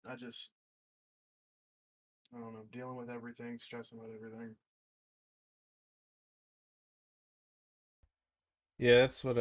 I just, I don't know, dealing with everything, stressing about everything. Yeah, that's what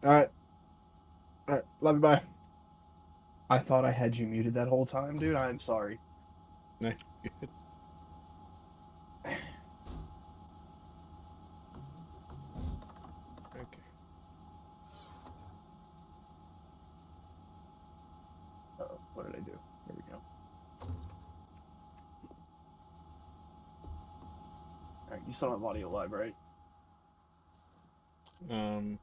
All right. All right. Love you. Bye. I thought I had you muted that whole time, dude. I'm sorry. No. Okay. What did I do? There we go. All right. You still have audio live, right? Um.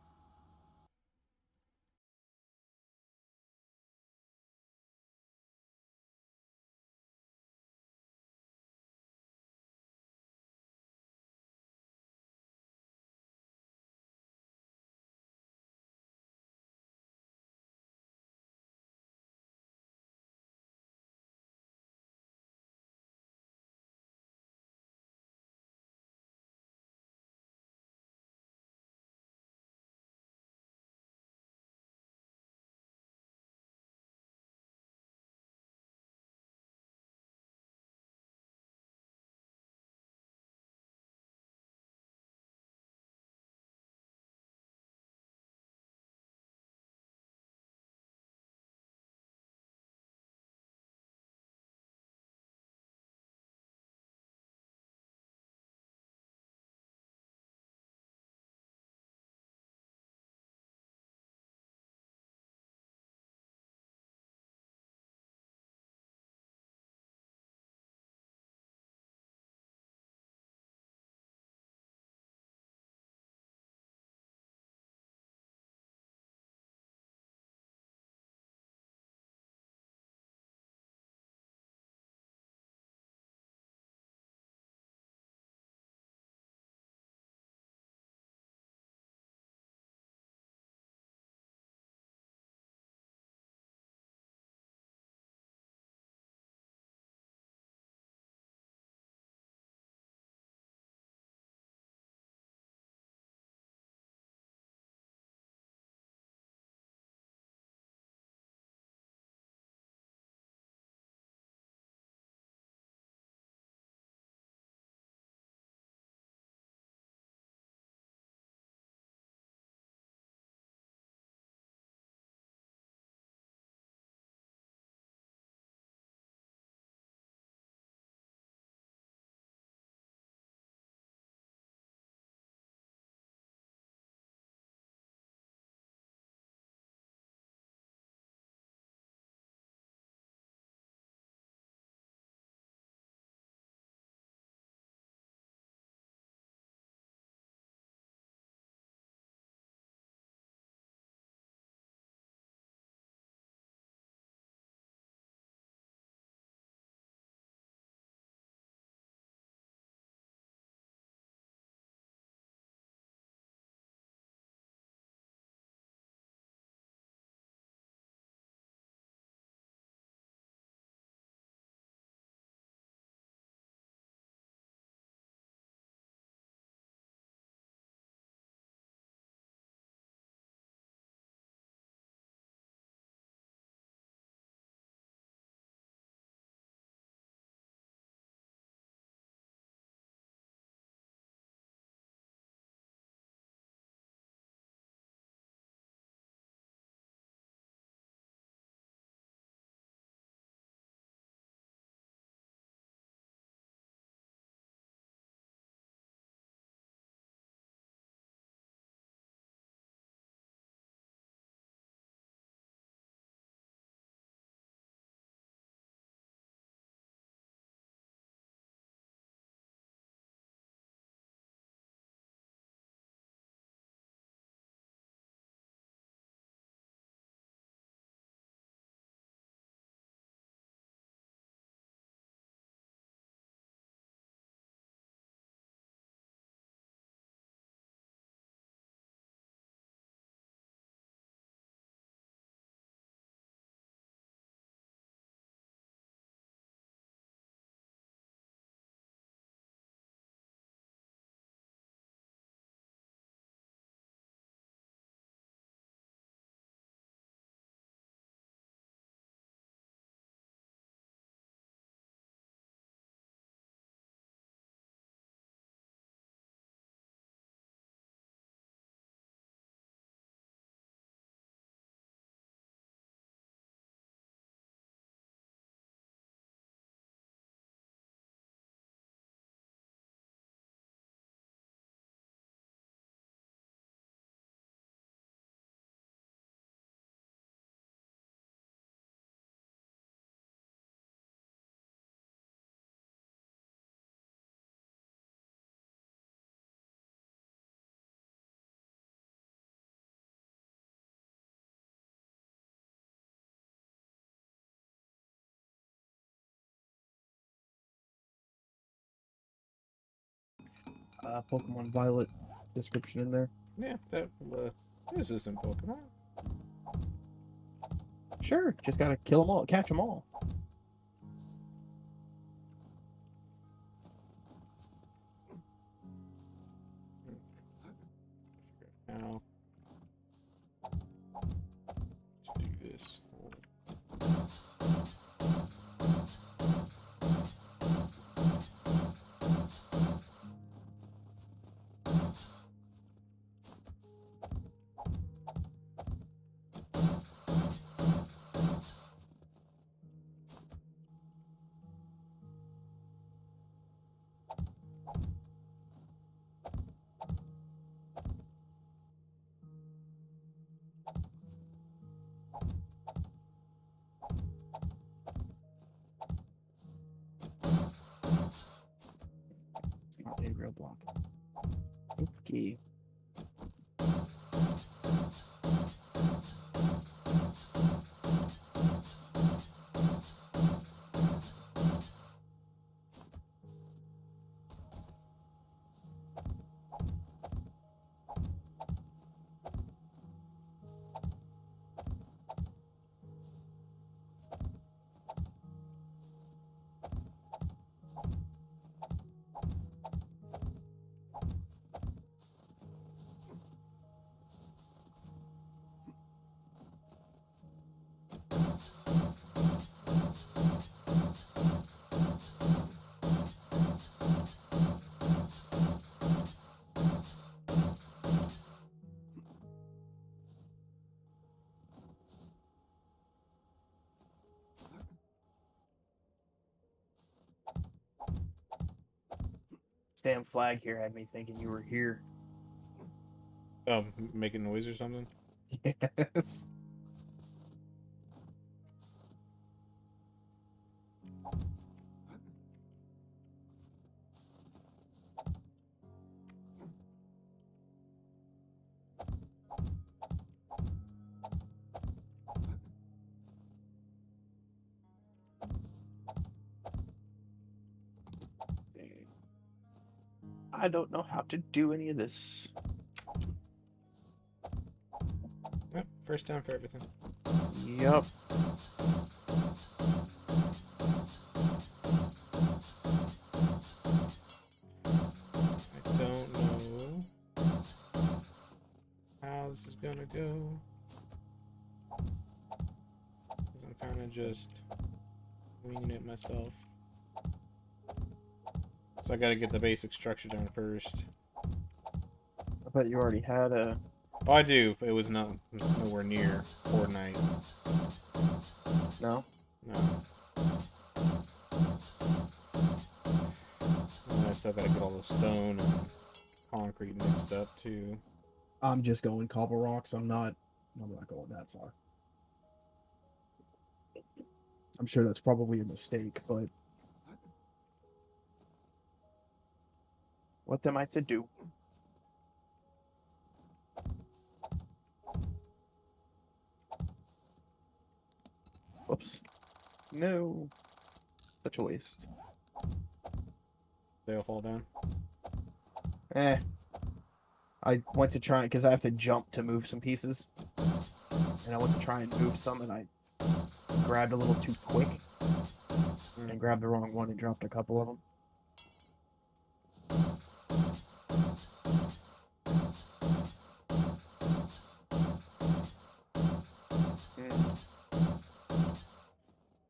Pokemon Violet description in there. Yeah, that this isn't Pokemon. Sure, just gotta kill them all, catch them all. Now to do this. It's not a real block. Okay. Damn flag here had me thinking you were here. Making noise or something? Yes. I don't know how to do any of this. Yep, first time for everything. Yup. I don't know how this is gonna go. I'm kind of just winging it myself. So I gotta get the basic structure down first. I thought you already had a... Oh, I do. It was nowhere near Fortnite. No? No. And I still gotta get all the stone and concrete mixed up too. I'm just going cobble rocks. I'm not going that far. I'm sure that's probably a mistake, but what am I to do? Whoops. No. Such a waste. They'll fall down. Eh. I went to try because I have to jump to move some pieces. And I went to try and move some and I grabbed a little too quick. And grabbed the wrong one and dropped a couple of them.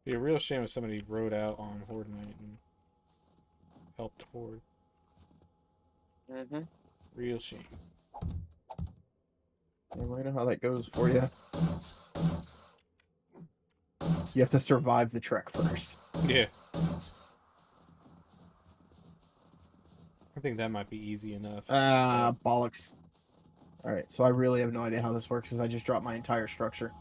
Be a real shame if somebody rode out on Horde Night and helped Horde. Mm-hmm. Real shame. Yeah, well, you know how that goes for you. You have to survive the trek first. Yeah. I think that might be easy enough. Bollocks. Alright, so I really have no idea how this works because I just dropped my entire structure.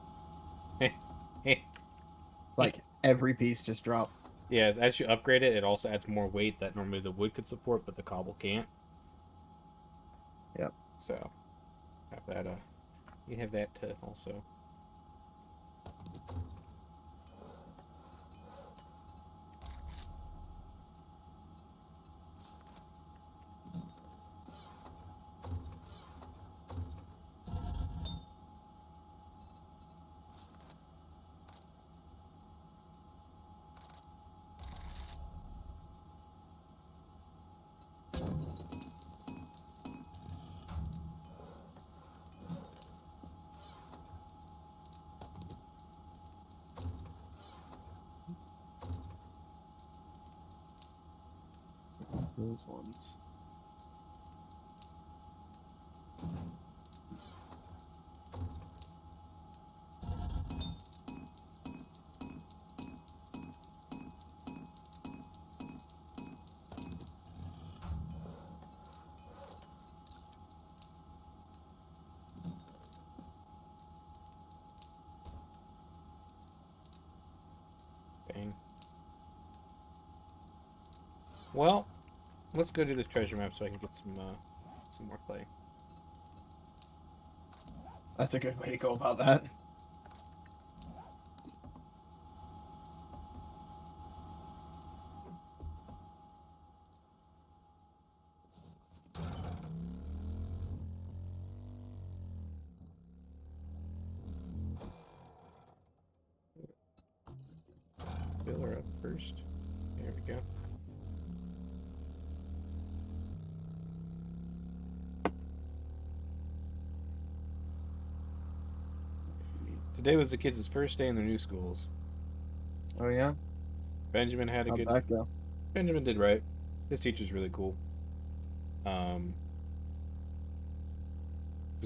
Like, every piece just dropped. Yeah, as you upgrade it, it also adds more weight that normally the wood could support, but the cobble can't. Yep. So, have that, you have that to also... those ones. Dang. Well, let's go do this treasure map so I can get some more clay. That's a good way to go about that. Fill her up first. There we go. Today was the kids' first day in their new schools. Oh yeah. Benjamin had a How'd good. that go? Benjamin did right. His teacher's really cool. Because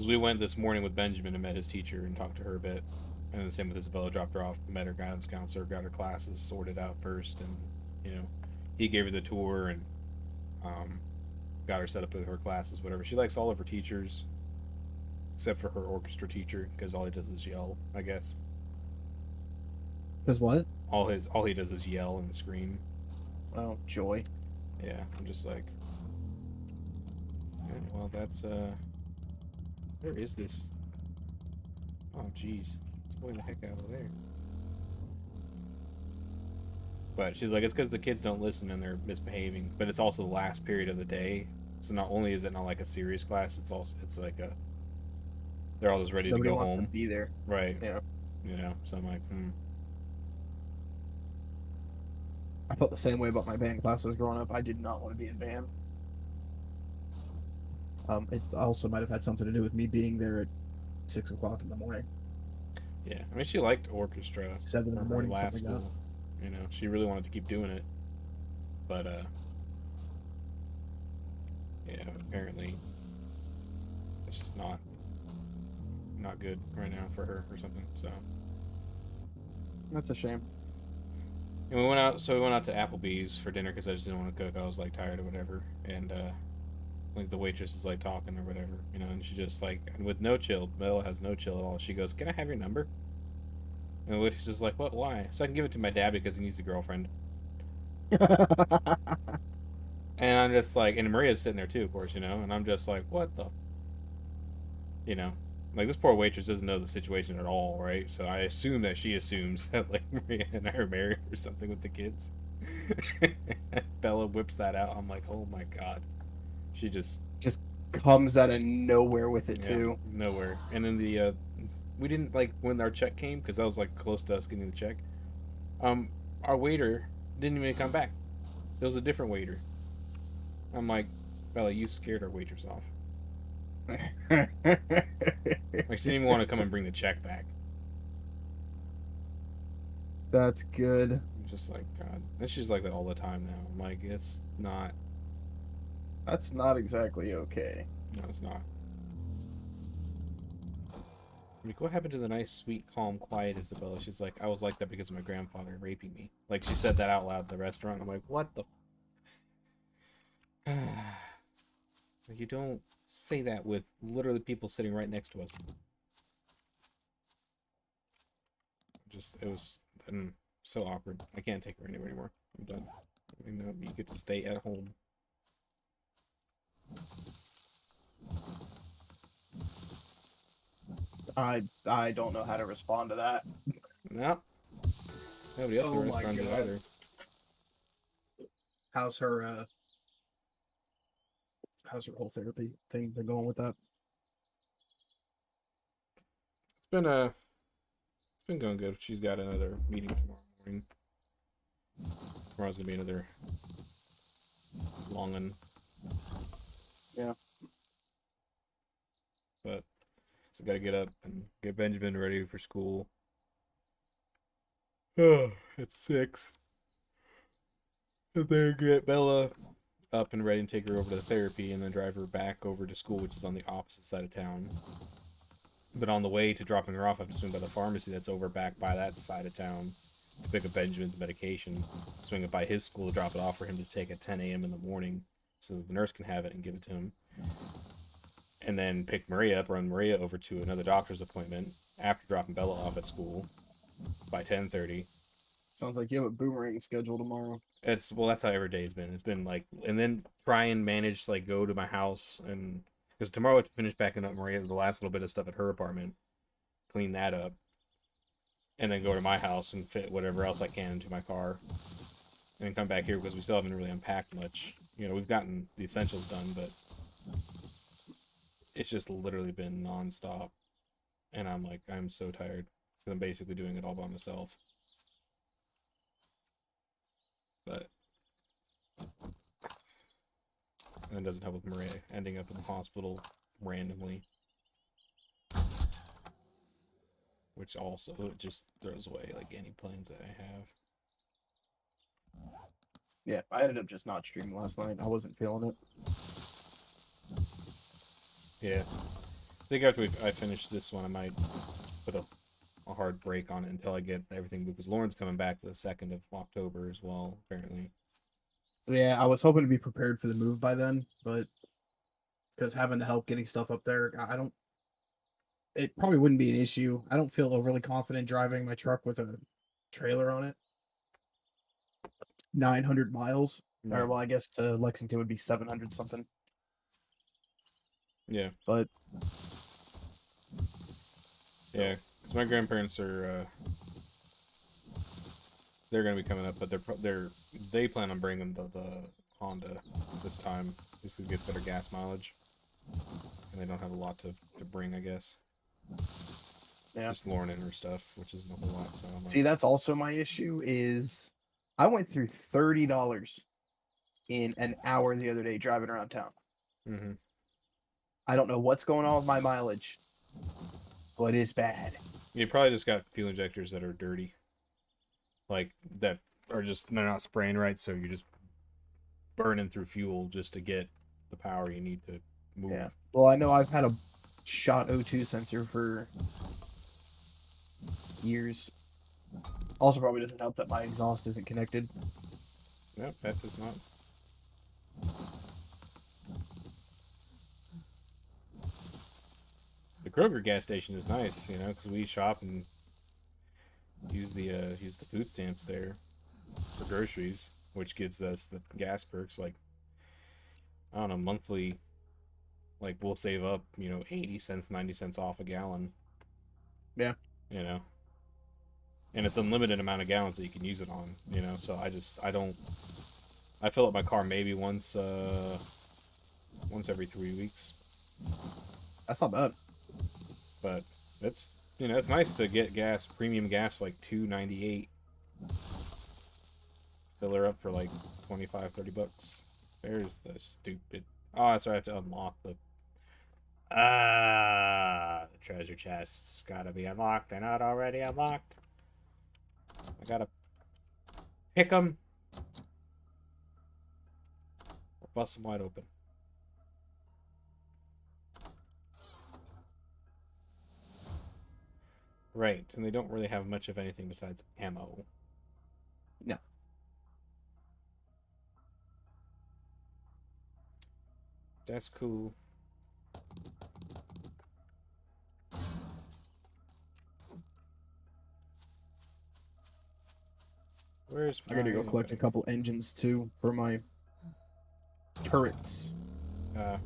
we went this morning with Benjamin and met his teacher and talked to her a bit, and the same with Isabella. Dropped her off, met her guidance counselor, got her classes sorted out first, and he gave her the tour and got her set up with her classes, whatever. She likes all of her teachers, except for her orchestra teacher, because all he does is yell. I guess Cause what? all he does is yell and scream. Oh, joy. Yeah, I'm just like, yeah, well, that's where is this? Oh, jeez, it's going the heck out of there. But she's like, it's because the kids don't listen and they're misbehaving. But it's also the last period of the day, so not only is it not like a serious class, it's like a they're all just ready Nobody to go wants home, to be there. right? Yeah. So I'm like, I felt the same way about my band classes growing up. I did not want to be in band. It also might have had something to do with me being there at 6 o'clock in the morning, yeah. I mean, she liked orchestra 7 in the from her morning, last something like school. She really wanted to keep doing it, but yeah, apparently it's just not good right now for her or something. So. that. That's a shame. And we went out. So we went out to Applebee's for dinner because I just didn't want to cook. I was like tired or whatever. And like the waitress is like talking or whatever, and she just like with no chill. Bella has no chill at all. She goes, "Can I have your number?" And the waitress is like, "What? Why?" So I can give it to my dad because he needs a girlfriend. And I'm just like, and Maria's sitting there too, of course, And I'm just like, what the, like this poor waitress doesn't know the situation at all, right? So I assume that she assumes that like Maria and I are married or something with the kids. Bella whips that out. I'm like, oh my god. She just Comes out of nowhere with it too. nowhere. And then we didn't like when our check came because that was like close to us getting the check. Our waiter didn't even come back. It was a different waiter. I'm like, Bella, you scared our waitress off. Like she didn't even want to come and bring the check back. That's good. I'm just like, God. And she's like that all the time now. I'm like, it's not. That's not exactly okay. No, it's not. Like, what happened to the nice, sweet, calm, quiet Isabella? She's like, I was like that because of my grandfather raping me. Like, she said that out loud at the restaurant. I'm like, what the? You don't say that with literally people sitting right next to us. It was so awkward. I can't take her anywhere anymore. I'm done. You get to stay at home. I don't know how to respond to that. No. Nobody else in the restaurant did either. How's her whole therapy thing been going with that? It's been going good. She's got another meeting tomorrow morning. Tomorrow's gonna be another long one. Yeah. But so gotta get up and get Benjamin ready for school. Oh, it's 6. And then get Bella up and ready to take her over to the therapy, and then drive her back over to school, which is on the opposite side of town. But on the way to dropping her off, I have to swing by the pharmacy that's over back by that side of town to pick up Benjamin's medication. Swing it by his school to drop it off for him to take at 10 a.m. in the morning so that the nurse can have it and give it to him. And then pick Maria up, run Maria over to another doctor's appointment after dropping Bella off at school by 10:30. Sounds like you have a boomerang schedule tomorrow. That's how every day's been. It's been like, and then try and manage to like go to my house, and because tomorrow I have to finish packing up Maria, the last little bit of stuff at her apartment, clean that up, and then go to my house and fit whatever else I can into my car, and then come back here because we still haven't really unpacked much. You know, we've gotten the essentials done, but it's just literally been nonstop, and I'm so tired because I'm basically doing it all by myself. But and it doesn't help with Maria ending up in the hospital randomly, which also it just throws away like any plans that I have. Yeah, I ended up just not streaming last night. I wasn't feeling it. Yeah, I think after I finish this one, I might put a hard break on it until I get everything, because Lauren's coming back the 2nd of October as well, apparently. Yeah, I was hoping to be prepared for the move by then, but because having the help getting stuff up there, I don't. It probably wouldn't be an issue. I don't feel overly confident driving my truck with a trailer on it. 900 miles, or well, I guess to Lexington would be 700 something. Yeah, but yeah, because my grandparents are they're gonna be coming up, but they plan on bringing the Honda this time. This could get better gas mileage, and they don't have a lot to bring, I guess. Yeah, just Lauren and her stuff, which isn't a whole lot. So see, that's also my issue. Is I went through $30 in an hour the other day driving around town. Mm-hmm. I don't know what's going on with my mileage, but it's bad. You probably just got fuel injectors that are dirty, like that are just they're not spraying right, so you're just burning through fuel just to get the power you need to move. Yeah. Well, I know I've had a shot O2 sensor for years. Also, probably doesn't help that my exhaust isn't connected. Yep, that does not. The Kroger gas station is nice, you know, because we shop and use the food stamps there for groceries, which gives us the gas perks, like, I don't know, monthly. Like, we'll save up, 80 cents, 90 cents off a gallon. Yeah. And it's unlimited amount of gallons that you can use it on, so I fill up my car maybe once every 3 weeks. That's not bad. But it's nice to get premium gas for like $2.98. Fill her up for like $25-$30. There's the stupid. Oh, that's right. I have to unlock the. The treasure chest's gotta be unlocked. They're not already unlocked. I gotta pick them or bust them wide open. Right, and they don't really have much of anything besides ammo. No. That's cool. Where's I gotta go collect a couple engines too for my turrets. Yeah.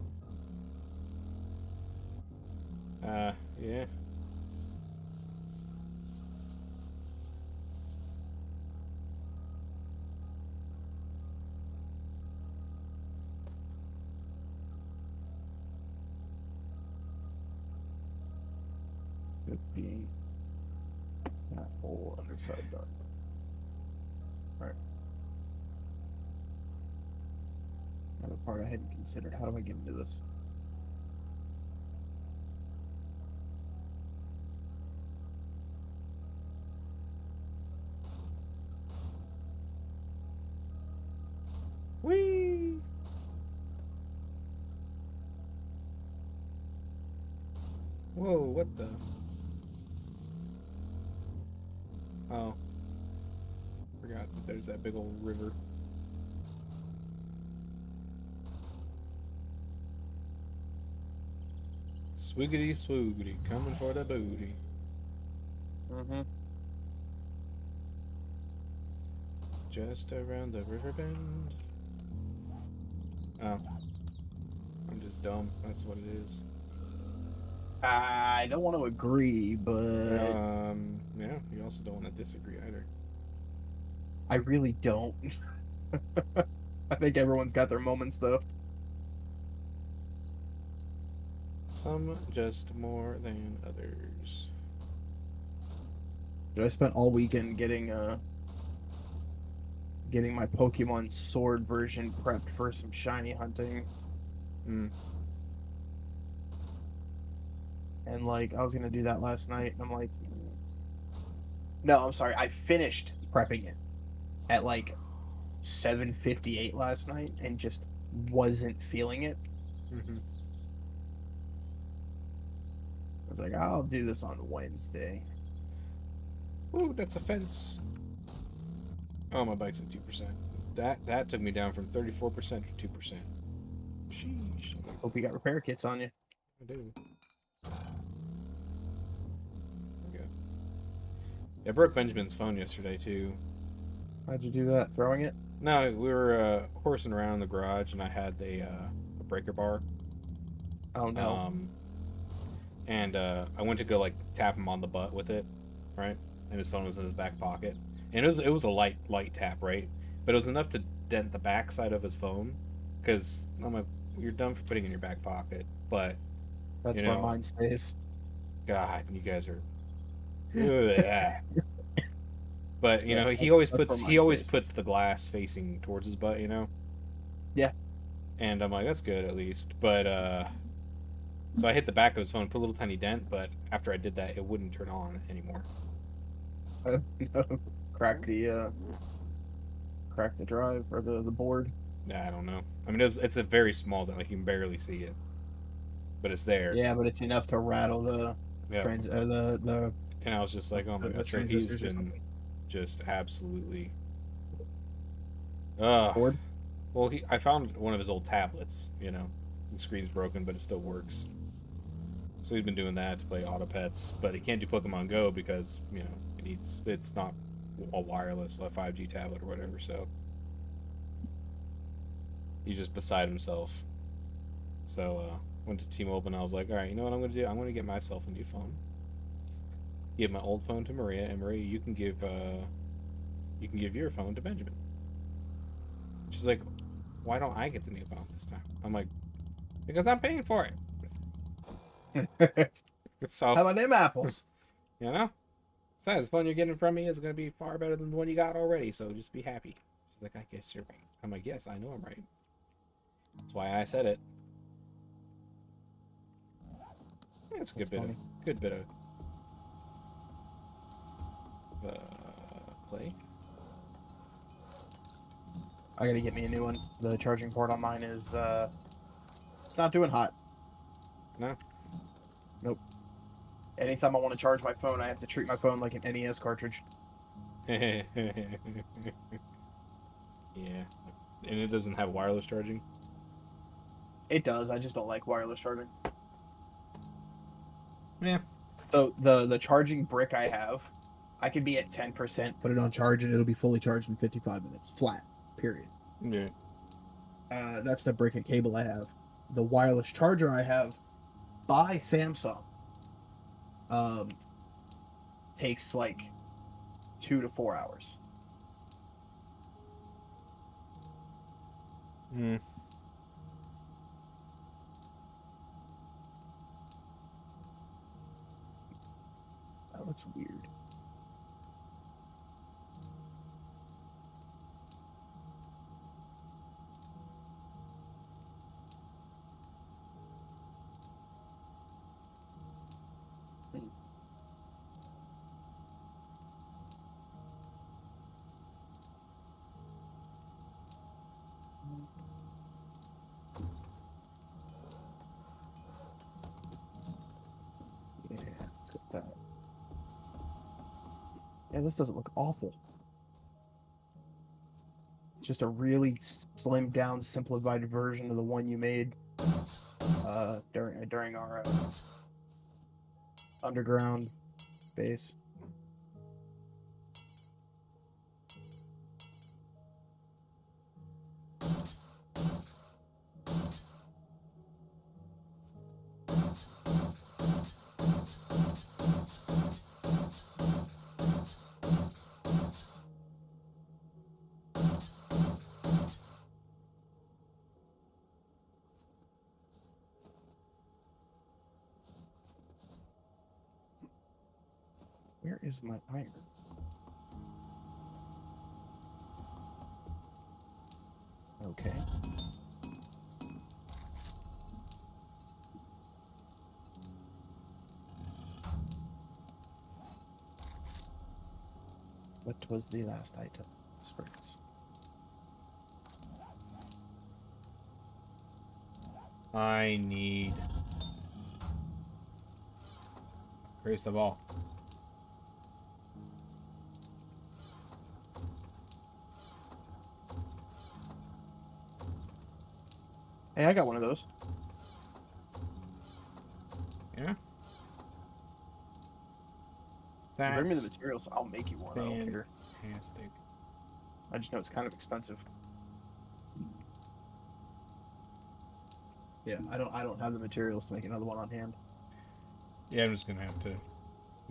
Could be that whole underside done. All right. Now the part I hadn't considered. How do I get into this? Whee! Whoa, what the? Oh, forgot that there's that big old river. Swoogity swoogity, coming for the booty. Mm-hmm. Just around the river bend. Oh, I'm just dumb. That's what it is. I don't want to agree, but Yeah, you also don't want to disagree either. I really don't. I think everyone's got their moments, though. Some just more than others. Dude, I spent all weekend getting my Pokemon Sword version prepped for some shiny hunting. Hmm. And like I was gonna do that last night, and I'm like, no, I'm sorry, I finished prepping it at like 7:58 last night, and just wasn't feeling it. Mm-hmm. I was like, I'll do this on Wednesday. Ooh, that's a fence. Oh, my bike's at 2%. That took me down from 34% to 2%. Sheesh. Hope you got repair kits on you. I do. Okay. I broke Benjamin's phone yesterday too. How'd you do that? Throwing it? No, we were horsing around in the garage, and I had a breaker bar. Oh no. Um, and I went to go like tap him on the butt with it, right? And his phone was in his back pocket, and it was a light tap, right? But it was enough to dent the backside of his phone, because I'm like, you're done for putting it in your back pocket, but That's you where know, mine stays. God, you guys are. Ugh. But Yeah, he that's always that's puts where he mine always stays. puts the glass facing towards his butt, Yeah. And I'm like, that's good at least. But so I hit the back of his phone, put a little tiny dent, but after I did that, it wouldn't turn on anymore. Crack the crack the drive or the board. Yeah, I don't know. I mean, it's a very small dent, like you can barely see it, but it's there. Yeah, but it's enough to rattle the Yeah. And I was just like, oh my the god, so he's transistors or been something. just absolutely. The Uh, board. well, I found one of his old tablets. The screen's broken, but it still works. So he's been doing that to play Auto Pets, but he can't do Pokemon Go because it's not a wireless, a 5G tablet or whatever. So he's just beside himself. So went to T-Mobile, and I was like, all right, you know what I'm gonna do? I'm gonna get myself a new phone. Give my old phone to Maria, and Maria, you can give your phone to Benjamin. She's like, why don't I get the new phone this time? I'm like, because I'm paying for it. How So about them apples? you know. Besides, the phone you're getting from me is going to be far better than the one you got already, so just be happy. She's like, I guess you're right. I'm like, yes, I know I'm right. That's why I said it. Yeah, it's a That's funny. good bit of clay. I gotta get me a new one. The charging port on mine is it's not doing hot. No. Nope. Anytime I want to charge my phone, I have to treat my phone like an NES cartridge. Yeah. And it doesn't have wireless charging. It does. I just don't like wireless charging. Yeah. So the charging brick I have, I can be at 10%, put it on charge, and it'll be fully charged in 55 minutes, flat. Period. Yeah. That's the brick and cable I have. The wireless charger I have by Samsung um, takes like 2 to 4 hours. Mm. That looks weird. Hmm. that. Yeah, this doesn't look awful. It's just a really slimmed down, simplified version of the one you made during our underground base. Where is my iron? Okay. What was the last item? Spurs. I need Crucible. Hey, I got one of those. Yeah. You bring me the That's materials, I'll make you one. I don't care. fantastic. I just know it's kind of expensive. Yeah, I don't have the materials to make another one on hand. Yeah, I'm just gonna have to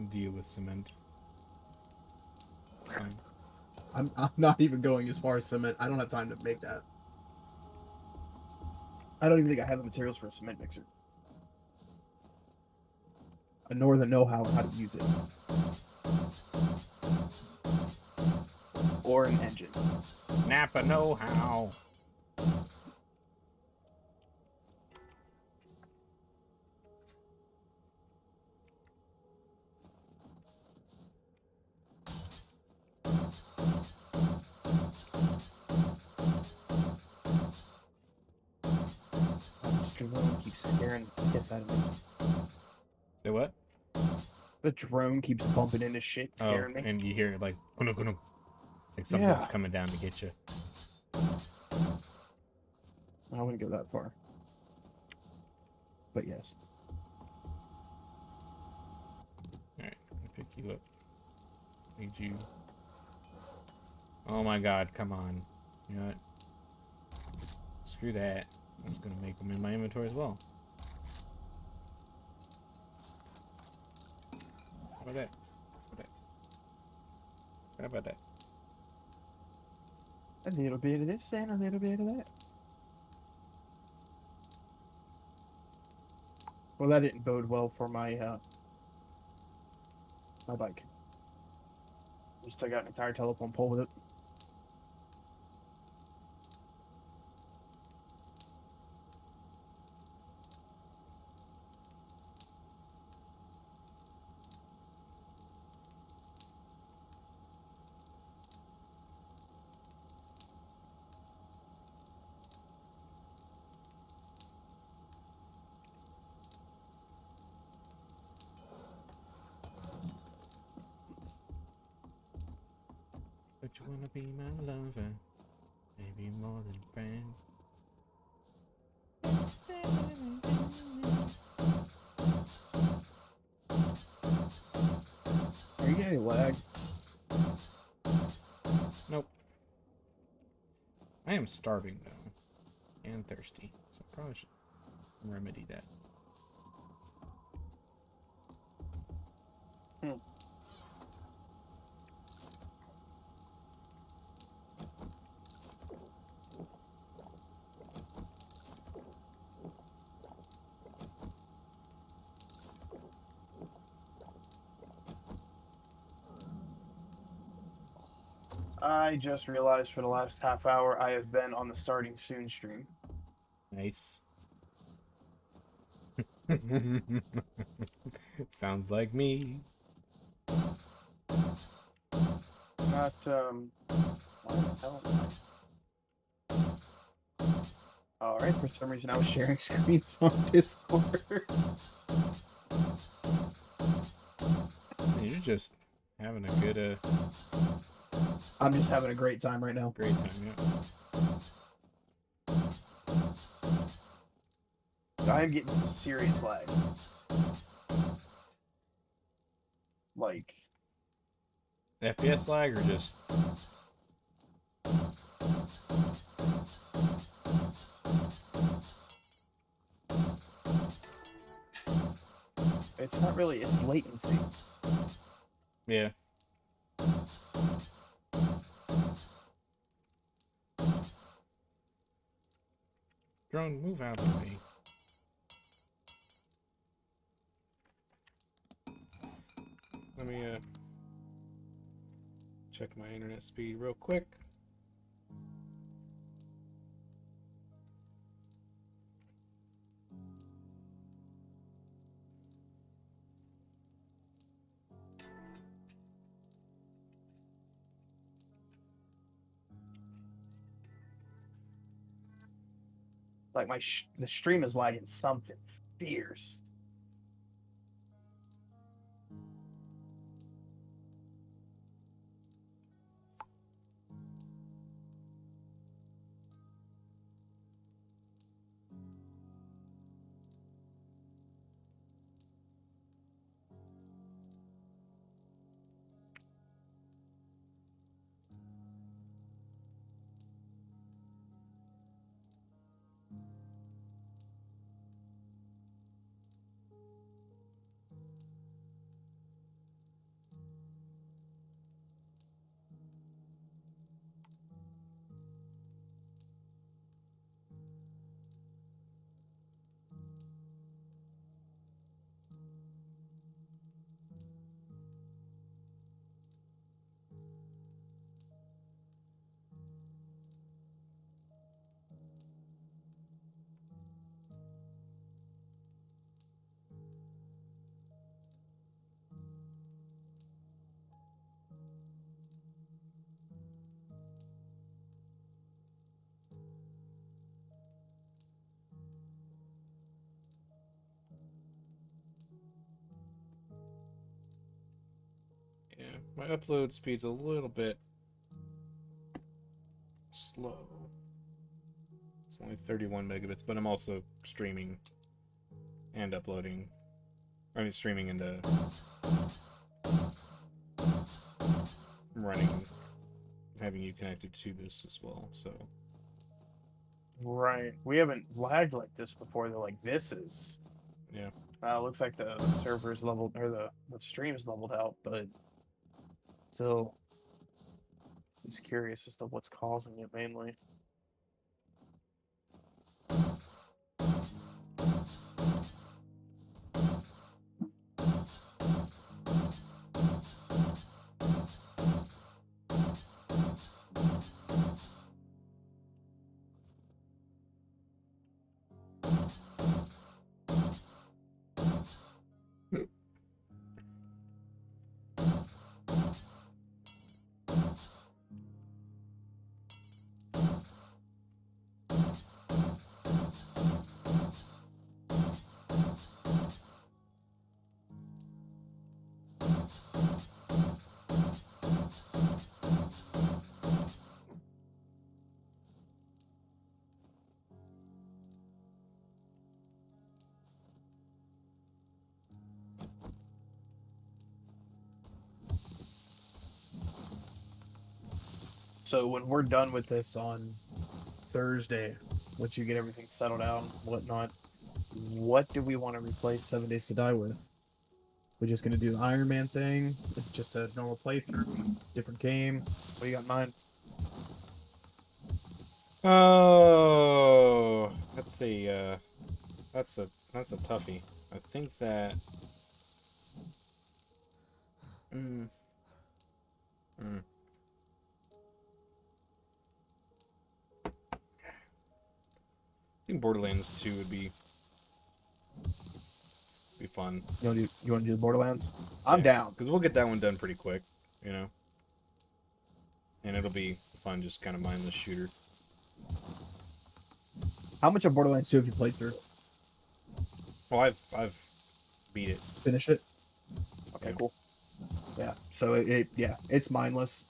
deal with cement. It's fine. I'm not even going as far as cement. I don't have time to make that. I don't even think I have the materials for a cement mixer. Nor the know-how on how to use it. Or an engine. Napa know-how. This drone keeps scaring the piss out of me. Say what? The drone keeps bumping into shit, scaring me. And you hear it like, like something's coming down to get you. I wouldn't go that far. But yes. Alright, I'll pick you up. Need you. Oh my god, come on. You know what? Screw that. I'm just gonna make them in my inventory as well. How about that? How about that? A little bit of this and a little bit of that. Well, that didn't bode well for my my bike. Just took out an entire telephone pole with it. But you wanna be my lover, maybe more than a friend. Are you getting lag? Nope. I am starving though, and thirsty, so I probably should remedy that. I just realized for the last half hour I have been on the starting soon stream. Nice. Sounds like me. Not why the hell am I? Alright, for some reason I was sharing screens on Discord. just having a good, I'm just having a great time right now. great time. Yeah. I am getting some serious lag. Like, FPS lag or just it's not really, it's latency. yeah. Drone, move out of me. Let me check my internet speed real quick. Like the stream is lagging something fierce. Yeah, my upload speed's a little bit slow. It's only 31 megabits, but I'm also streaming and uploading. I mean, streaming and running, having you connected to this as well. So Right. We haven't lagged like this before. They're like, this is. yeah. Looks like the server's leveled, or the stream's leveled out, but still, just curious as to what's causing it mainly. So when we're done with this on Thursday, once you get everything settled out and whatnot, what do we want to replace 7 Days to Die with? We're just gonna do the Iron Man thing, just a normal playthrough, different game. What do you got in mind? Oh, that's a toughie. I think that. Mm, mm. I think Borderlands 2 would be fun. You want to do the Borderlands? I'm down. Because we'll get that one done pretty quick, you know. And it'll be fun, just kind of mindless shooter. How much of Borderlands 2 have you played through? Well, I've beat it. Finish it? Okay, Yeah. cool. Yeah. So it's mindless.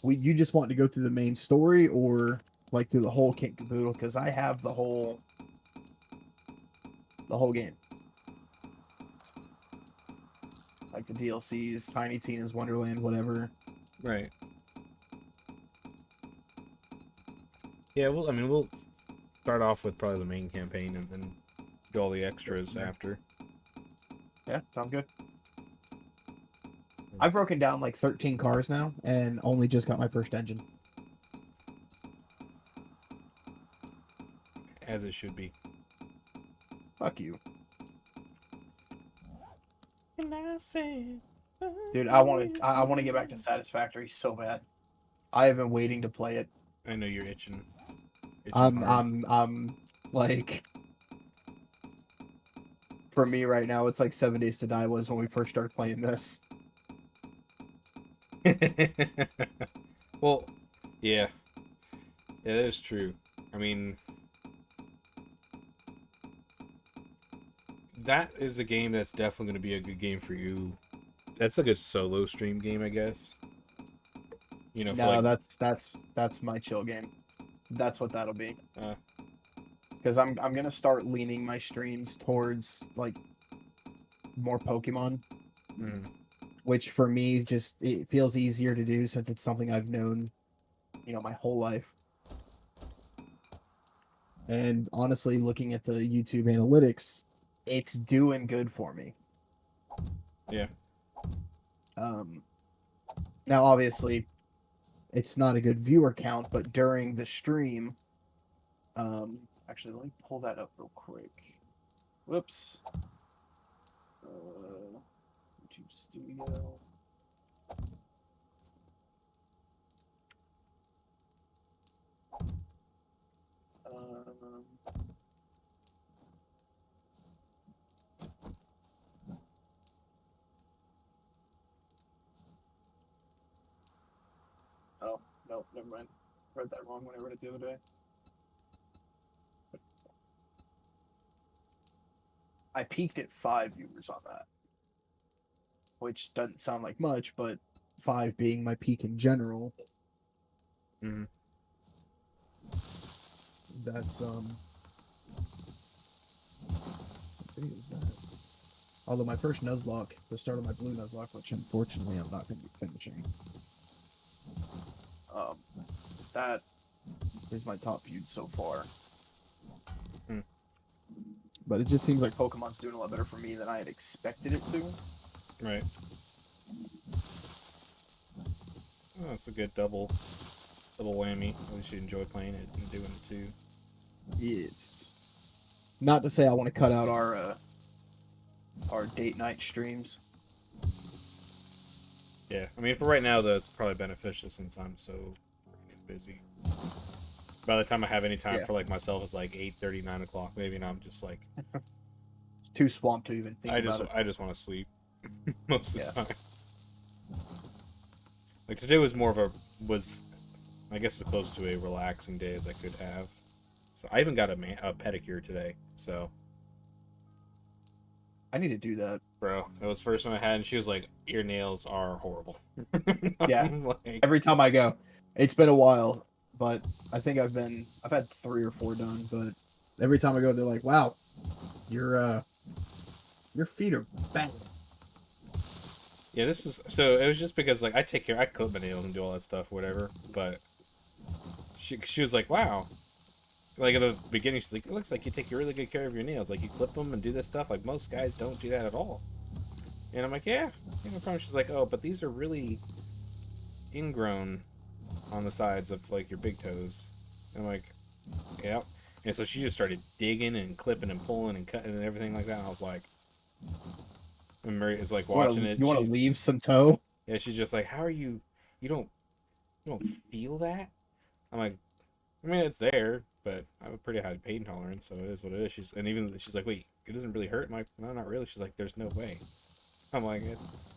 You just want to go through the main story or like through the whole kit and caboodle? Because I have the whole game, like the DLCs, Tiny Tina's Wonderland, whatever. Right. Yeah, well, I mean, we'll start off with probably the main campaign and then do all the extras after. Yeah, sounds good. I've broken down like 13 cars now and only just got my first engine. As it should be. Fuck you. And I said, Dude, I want to get back to Satisfactory so bad. I have been waiting to play it. I know you're itching. I'm hard. I'm like, for me right now, it's like 7 Days to Die was when we first started playing this. Well, yeah. Yeah, that is true. I mean, that is a game that's definitely going to be a good game for you. That's like a solo stream game, I guess. You know, No, for like, that's my chill game. That's what that'll be. uh, Because I'm gonna start leaning my streams towards like more Pokemon, mm, which for me just it feels easier to do since it's something I've known, my whole life. And honestly, looking at the YouTube analytics, it's doing good for me. yeah. Now obviously it's not a good viewer count, but during the stream, actually let me pull that up real quick. Whoops. YouTube Studio. Um, oh, no, never mind. Read that wrong when I read it the other day. I peaked at 5 viewers on that, which doesn't sound like much, but 5 being my peak in general. Mm-hmm. That's what is that? Although my first Nuzlocke, the start of my blue Nuzlocke, which unfortunately I'm not going to be finishing. That is my top viewed so far. But it just seems like Pokemon's doing a lot better for me than I had expected it to. Right. Oh, that's a good double whammy. At least you enjoy playing it and doing it too. Yes. Not to say I want to cut out our date night streams. Yeah, I mean, for right now, though, it's probably beneficial since I'm so busy. By the time I have any time for like myself, it's like 8:30, 9 o'clock maybe, and I'm just like, it's too swamped to even think about it. I just want to sleep most of the time. Like today was I guess as close to a relaxing day as I could have. So I even got a pedicure today. So I need to do that, bro. That was the first one I had, and she was like, "Your nails are horrible." Yeah. Like, every time I go, it's been a while, but I think I've had 3 or 4 done. But every time I go, they're like, "Wow, your feet are bad." yeah, this is so. It was just because like I clip my nails and do all that stuff, whatever. But she was like, "Wow." Like at the beginning, she's like, "It looks like you take really good care of your nails. Like you clip them and do this stuff. Like most guys don't do that at all." And I'm like, "Yeah, no problem." She's like, "Oh, but these are really ingrown on the sides of like your big toes." And I'm like, "Yeah." And so she just started digging and clipping and pulling and cutting and everything like that. And I was like, and Mary is like watching it. You want to leave some toe? Yeah, she's just like, "How are you? You don't feel that?" I'm like, "I mean, it's there, but I have a pretty high pain tolerance, so it is what it is." She's like, "Wait, it doesn't really hurt?" I'm like, "No, not really." She's like, "There's no way." I'm like, "It's."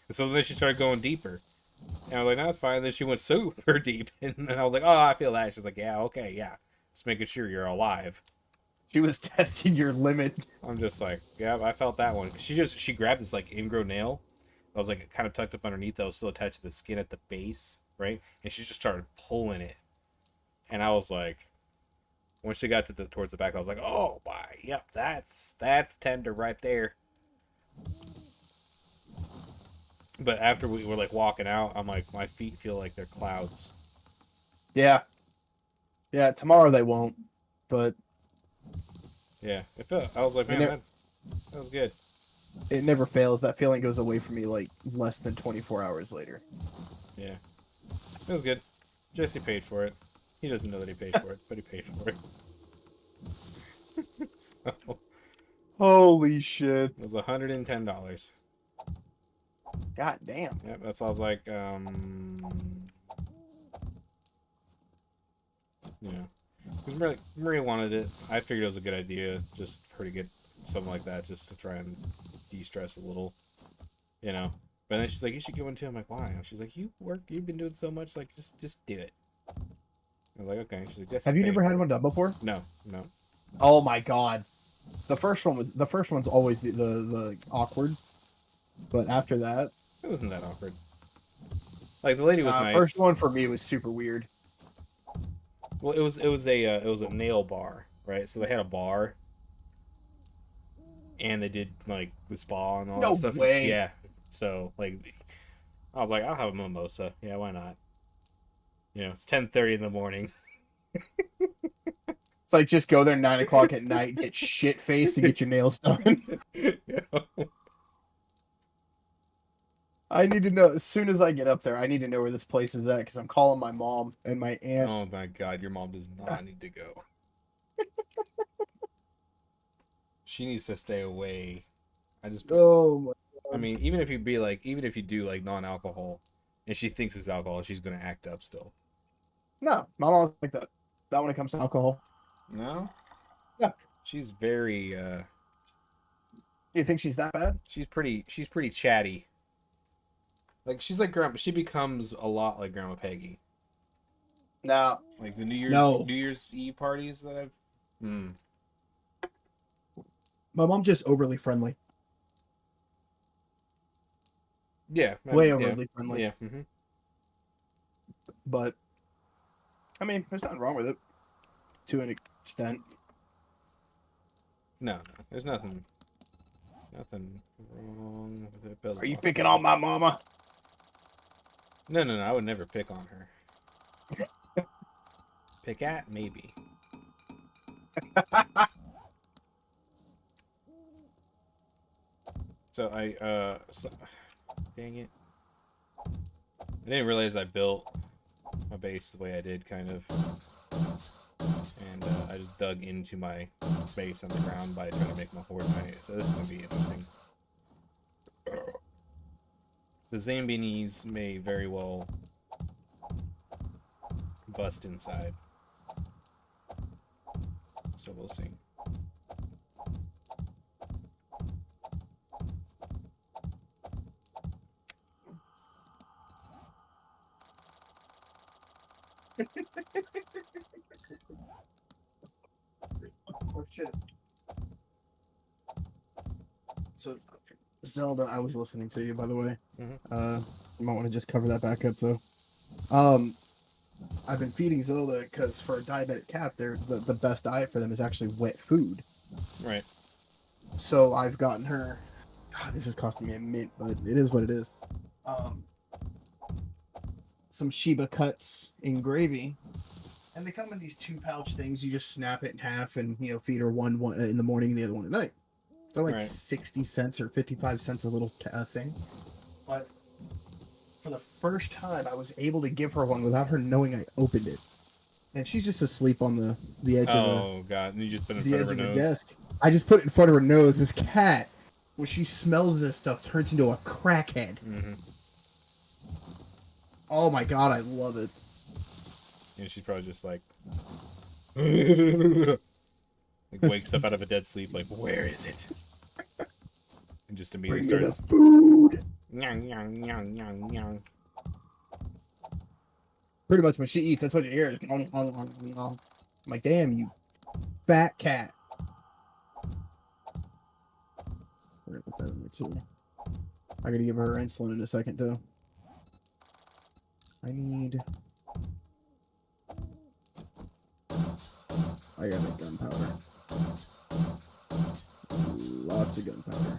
And so then she started going deeper, and I was like, "No, it's fine." And then she went super deep, and then I was like, "Oh, I feel that." She's like, "Yeah, okay, yeah, just making sure you're alive." She was testing your limit. I'm just like, yeah, I felt that one. She grabbed this like ingrown nail. I was like kind of tucked up underneath. That was still attached to the skin at the base, right? And she just started pulling it, and I was like, when she got to towards the back, I was like, oh my, yep, that's tender right there. But after we were like walking out, I'm like, my feet feel like they're clouds. Yeah. Yeah, tomorrow they won't. But Yeah, I was like, man, that was good. it never fails. That feeling goes away from me like less than 24 hours later. Yeah, it was good. Jesse paid for it. He doesn't know that he paid for it, but he paid for it. So, Holy shit. it was $110. God damn. Yep, that's why I was like, you know, because Maria wanted it. I figured it was a good idea just for her to get something like that, just to try and de-stress a little, you know. But then she's like, you should get one too. I'm like, why? And she's like, you've been doing so much, like, just do it. I was like, okay. She's like, Have you never had one done before? No. Oh my god. The first one's always the awkward. But after that, It wasn't that awkward. Like the lady was nice. First one for me was super weird. Well, it was a nail bar, right? So they had a bar, and they did like the spa and all that stuff. way. Yeah. So like, I was like, I'll have a mimosa. Yeah, why not? You know, it's 10:30 in the morning. It's like just go there 9 o'clock at night, get shit faced, and get your nails done. I need to know as soon as I get up there. I need to know where this place is at because I'm calling my mom and my aunt. Oh my god, your mom does not need to go. She needs to stay away. Oh my I mean, even if you do like non-alcohol, and she thinks it's alcohol, she's gonna act up still. No, my mom's like that. Not when it comes to alcohol. No. Yeah. She's very. You think she's that bad? She's pretty chatty. Like she's like grandma. She becomes a lot like Grandma Peggy. No. Like the New Year's Eve parties that I've. My mom's just overly friendly. Yeah. Way overly friendly. Yeah. But I mean, there's nothing wrong with it, to an extent. No, there's nothing wrong with it. Are you picking on my mama? No, I would never pick on her. Pick at maybe. So dang it. I didn't realize I built my base the way I did, kind of. And I just dug into my base on the ground by trying to make my horde. So this is going to be interesting. The Zambinis may very well bust inside. So we'll see. Oh shit. So Zelda, I was listening to you, by the way. You might want to just cover that back up though. I've been feeding Zelda because for a diabetic cat, the best diet for them is actually wet food. Right. So I've gotten her. God, this is costing me a mint, but it is what it is. Some Shiba cuts in gravy, and they come in these 2-pouch things. You just snap it in half, and feed her one in the morning, and the other one at night. They're like 60 cents or 55 cents a little thing. But for the first time, I was able to give her one without her knowing I opened it. And she's just asleep on the edge of god! And you just put it in the front edge of her of nose. the desk. I just put it in front of her nose. This cat, when she smells this stuff, turns into a crackhead. Oh my god, I love it. And she's probably just like, like wakes up out of a dead sleep, like, where is it? And just immediately Bring me starts the food. Nyang, nyang, nyang, nyang, nyang. Pretty much when she eats, that's what you hear. I'm like, damn, you fat cat. We're gonna put that in there too. I gotta give her insulin in a second too. I got make gunpowder. Lots of gunpowder.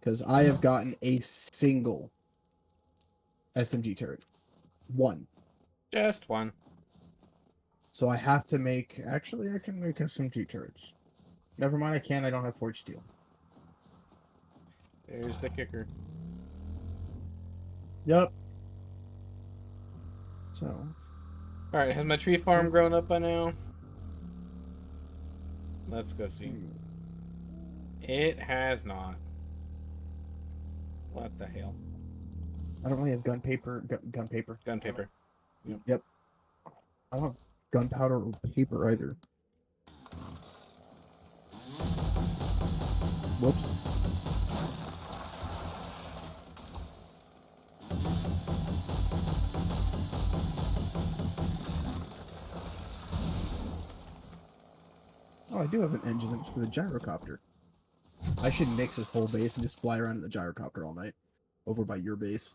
Because I have gotten a single SMG turret. One. Just one. So I have to make... Actually, I can make SMG turrets. Never mind, I can't. I don't have forged steel. There's the kicker. Yep. So... Alright, has my tree farm grown up by now? Let's go see. It has not. What the hell? I don't really have gun paper. Gun paper. Gun paper. Yep. I don't have gunpowder or paper either. Whoops. Oh, I do have an engine that's for the gyrocopter. I should nix this whole base and just fly around in the gyrocopter all night. Over by your base.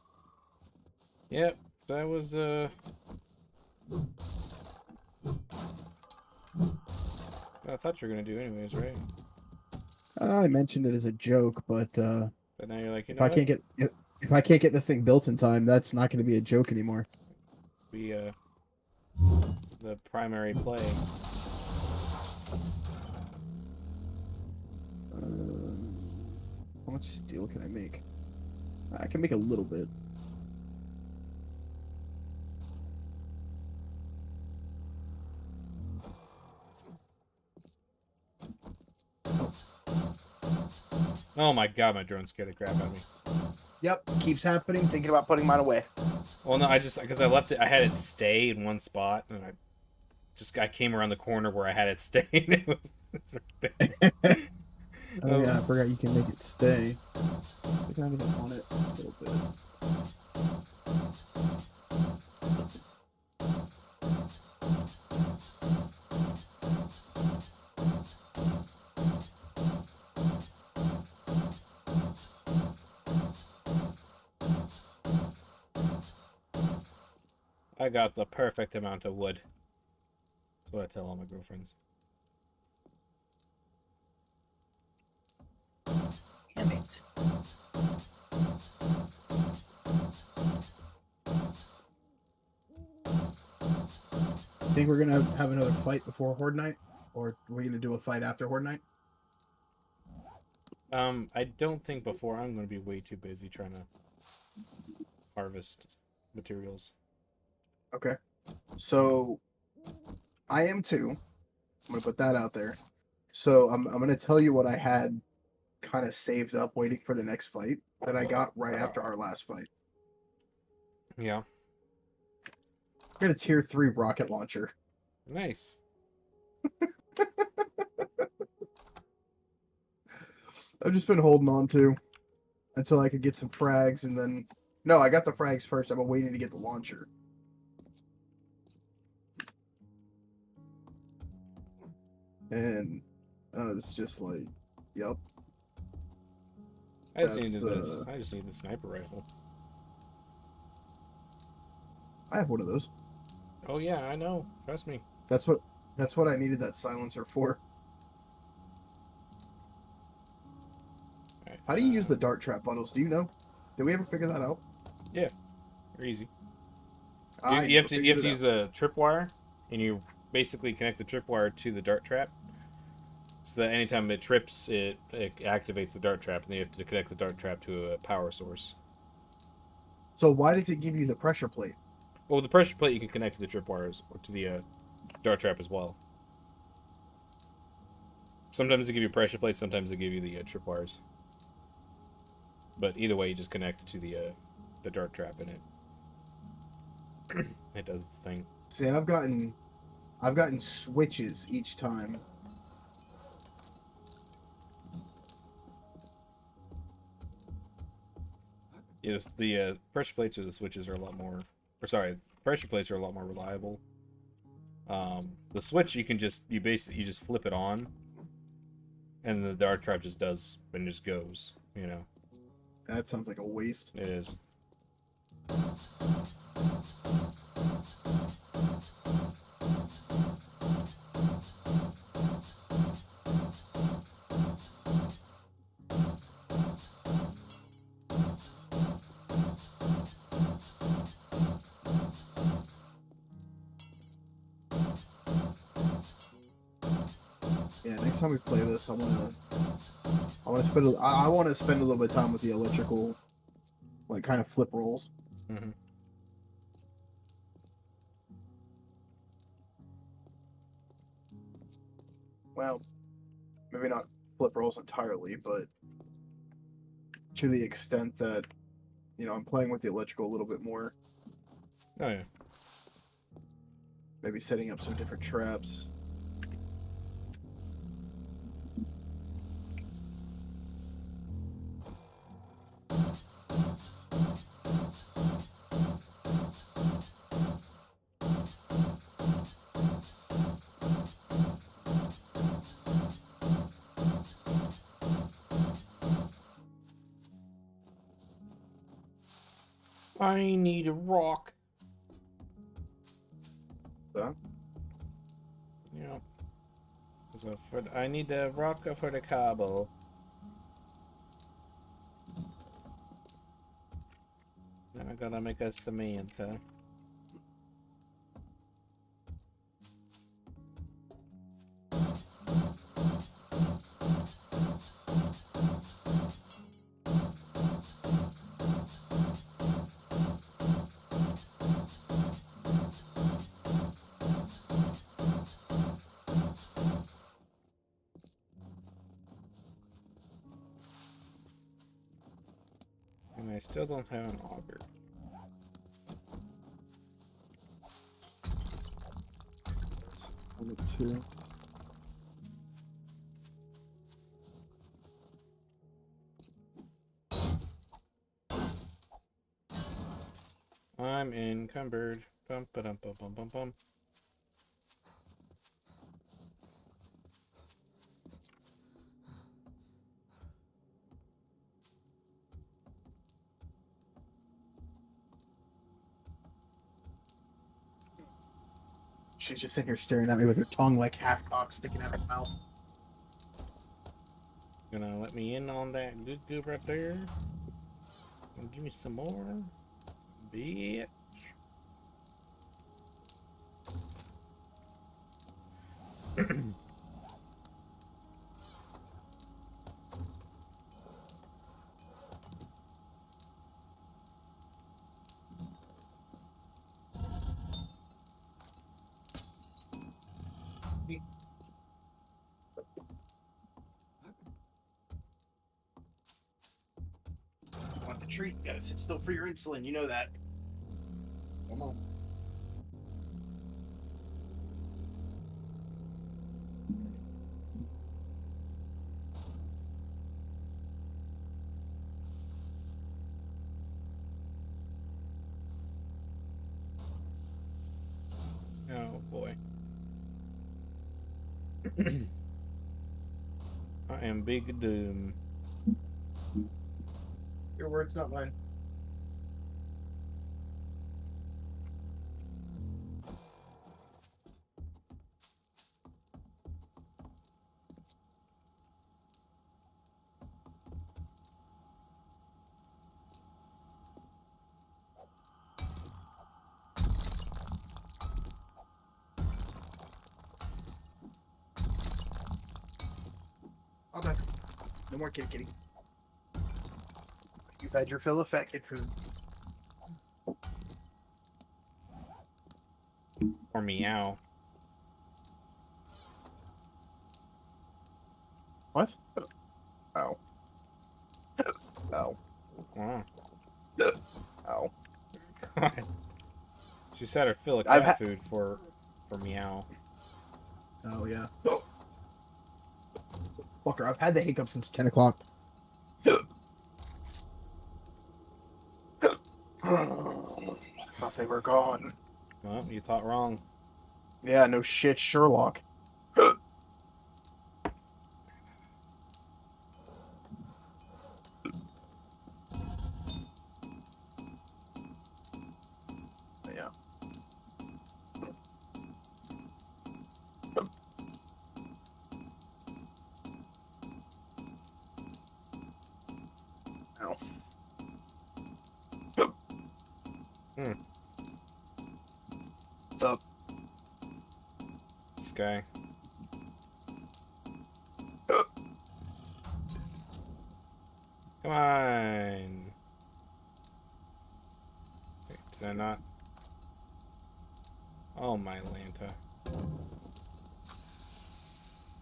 Yep, that was, I thought you were gonna do anyways, right? I mentioned it as a joke, but But now you're like, you if know I what? can't get if I can't get this thing built in time, that's not going to be a joke anymore. We, the primary play. How much steel can I make? I can make a little bit. Oh my god, my drone scared the crap out of me. Yep, keeps happening. Thinking about putting mine away. Well, no, because I left it, I had it stay in one spot, and I came around the corner where I had it stay, and it was right there. Oh yeah, I forgot you can make it stay. I can even on it a little bit. I got the perfect amount of wood. That's what I tell all my girlfriends. Damn it. Think we're gonna have another fight before Horde Night? Or are we gonna do a fight after Horde Night? I don't think before. I'm going to be way too busy trying to harvest materials. Okay. So I am too. I'm gonna put that out there. So I'm gonna tell you what I had kind of saved up waiting for the next fight that I got right after our last fight. Yeah. I got a tier 3 rocket launcher. Nice. I've just been holding on to until I could get some frags, and then no, I got the frags first. I'm waiting to get the launcher. And it's just like, yep. I just needed this. I just need the sniper rifle. I have one of those. Oh yeah, I know. Trust me. That's what I needed that silencer for. Right, How do you use the dart trap bundles? Do you know? Did we ever figure that out? Yeah, they're easy. I You have to never figured it use a tripwire, and you basically connect the tripwire to the dart trap, so that anytime it trips, it activates the dart trap, and then you have to connect the dart trap to a power source. So why does it give you the pressure plate? Well, with the pressure plate, you can connect to the tripwires or to the dart trap as well. Sometimes they give you a pressure plate, sometimes they give you the tripwires. But either way, you just connect it to the dart trap, and it does its thing. See, I've gotten switches each time. Yes, the pressure plates or the switches are a lot more. Or sorry, pressure plates are a lot more reliable. The switch you just flip it on, And the Dark Tribe just does and just goes. You know, That sounds like a waste. it is. Yeah, next time we play this, I want to spend a little bit of time with the electrical, like kind of flip rolls. Mm-hmm. Well, maybe not flip rolls entirely, but to the extent that I'm playing with the electrical a little bit more. Oh yeah. Maybe setting up some different traps. I need a rock. So, Yeah. So I need a rock for the cobble. Then I gotta make a Samantha. And I still don't have an auger. one, two. I'm encumbered. Bum ba dum bum bum bum bum. She's just sitting here staring at me with her tongue like half cocked sticking out her mouth. Gonna let me in on that good goop right there. And give me some more. Bitch. You want the treat? You gotta sit still for your insulin. You know that. Come on. Oh boy. I am big doom. Your words, not mine. Okay. No more kitty kitty. You've had your fill of fat kid food. Or meow. What? Oh. Oh. Wow. Oh. She said her fill of I've cat food for meow. Oh, yeah. Fucker, I've had the hiccups since 10 o'clock. I thought they were gone. Well, you thought wrong. Yeah, no shit, Sherlock. Ow. Hmm. What's up? Sky. Come on. Wait, did I not? Oh, my Lanta.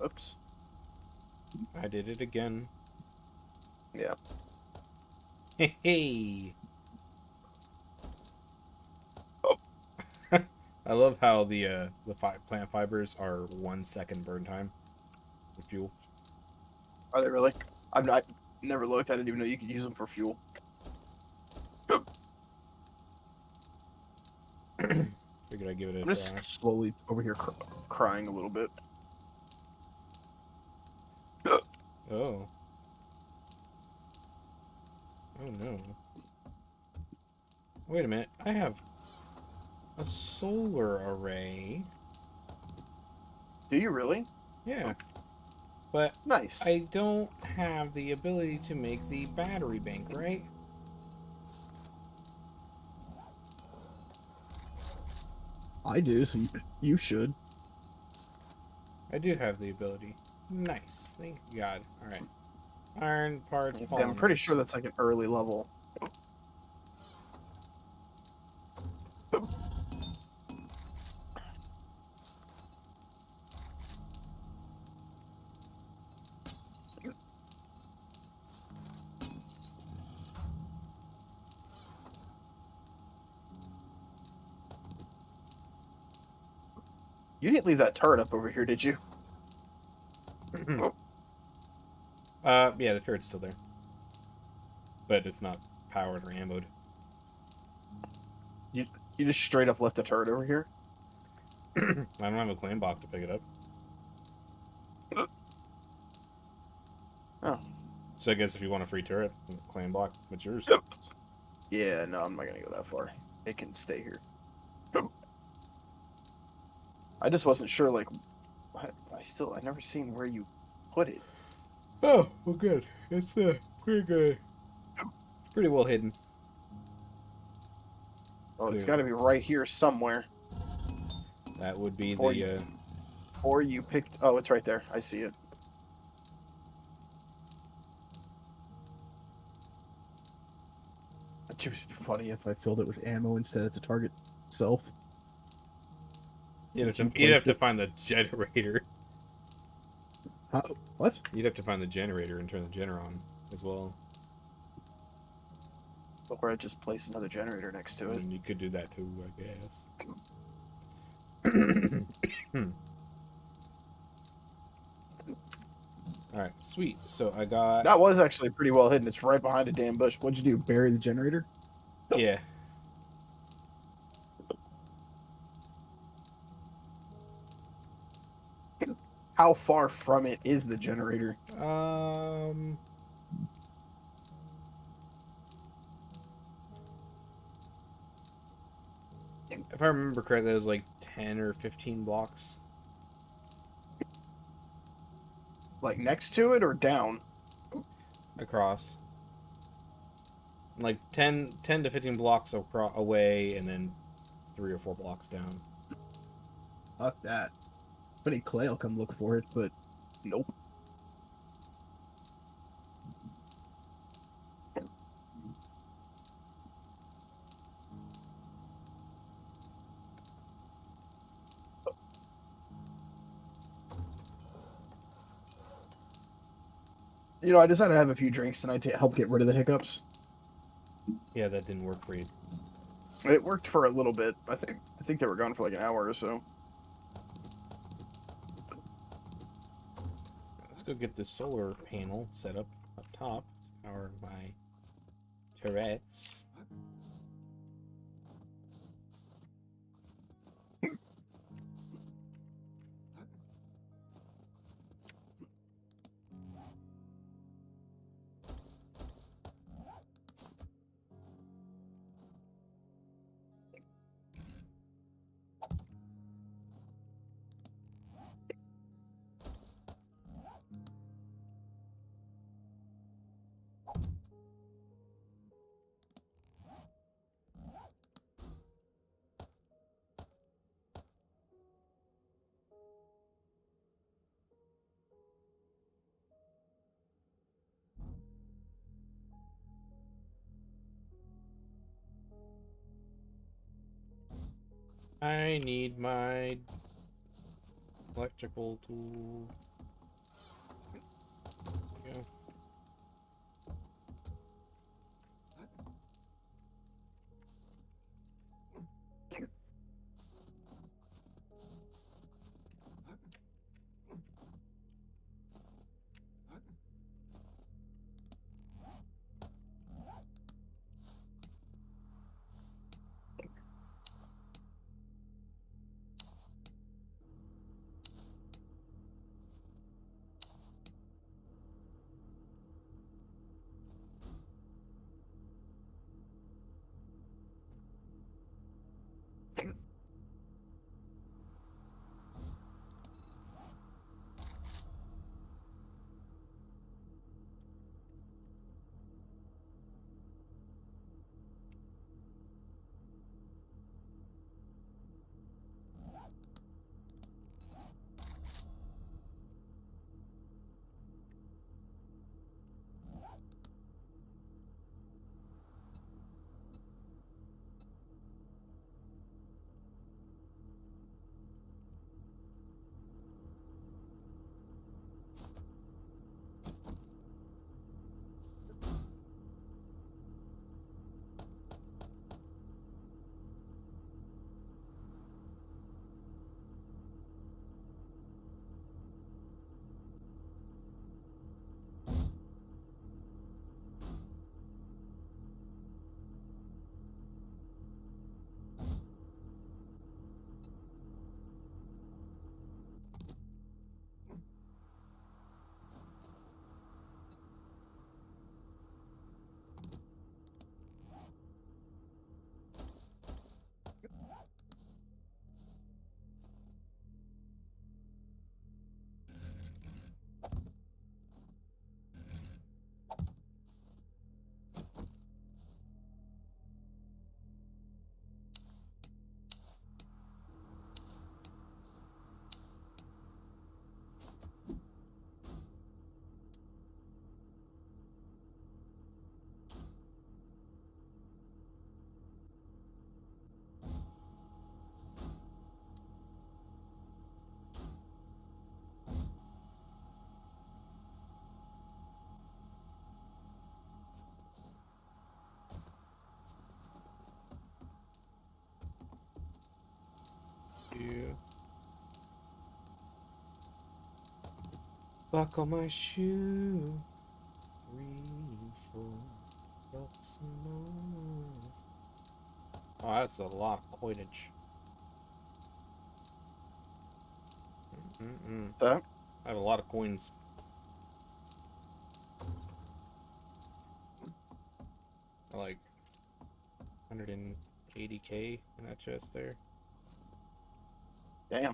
Oops. I did it again. Yeah. Hey, hey. Oh. I love how the plant fibers are 1 second burn time for fuel. Are they really? I've not never looked. I didn't even know you could use them for fuel. Figured I'd give it a I'm try. just slowly over here crying a little bit. Oh. Oh no. Wait a minute. I have a solar array. Do you really? Yeah. But Nice. I don't have the ability to make the battery bank, right? I do, so you should. I do have the ability. Nice. Thank God. Alright. Iron parts. Yeah, I'm pretty sure that's like an early level. You didn't leave that turret up over here, did you? Yeah, the turret's still there. But it's not powered or ammoed. You just straight up left the turret over here? I don't have a claim block to pick it up. Oh. So I guess if you want a free turret, claim block, it's yours. Yeah, no, I'm not gonna go that far. It can stay here. I just wasn't sure, like, I never seen where you put it. Oh, well, good. It's pretty good. It's pretty well hidden. Oh, it's Yeah. got to be right here somewhere. That would be Or the. Or you picked. Oh, it's right there. I see it. It would be funny if I filled it with ammo instead of the target itself. You'd have, Since to, you you'd have placed to find the generator. What? You'd have to find the generator and turn the generator on as well. Or I just place another generator next to it. And you could do that too, I guess. Alright, sweet. So I got. That was actually pretty well hidden. It's right behind a damn bush. What'd you do? Bury the generator? Yeah. How far from it is the generator? If I remember correctly, it was like 10 or 15 blocks. Like next to it or down? Across. Like 10 to 15 blocks away, and then 3 or 4 blocks down. Fuck that. If any clay will come look for it, but nope. You know, I decided to have a few drinks tonight to help get rid of the hiccups. Yeah, that didn't work for you. It worked for a little bit. I think they were gone for like an hour or so. Let's go get this solar panel set up top to power my turrets. I need my electrical tool. There we go. Yeah. Buckle my shoe. 3, 4 bucks more. Oh, that's a lot of coinage. That? I have a lot of coins. Like 180K in that chest there. Damn.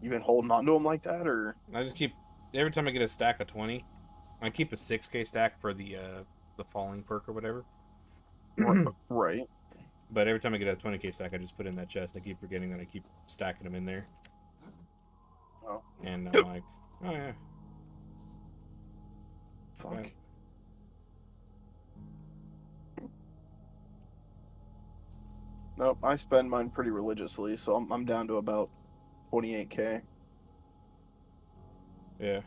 You been holding on to them like that, or? I just keep every time I get a stack of 20, I keep a 6K stack for the falling perk or whatever. Right. But every time I get a 20K stack, I just put it in that chest. I keep forgetting that I keep stacking them in there. Oh. And I'm like, oh yeah. Fuck. Right. Nope, I spend mine pretty religiously, so I'm down to about 28K. Yeah.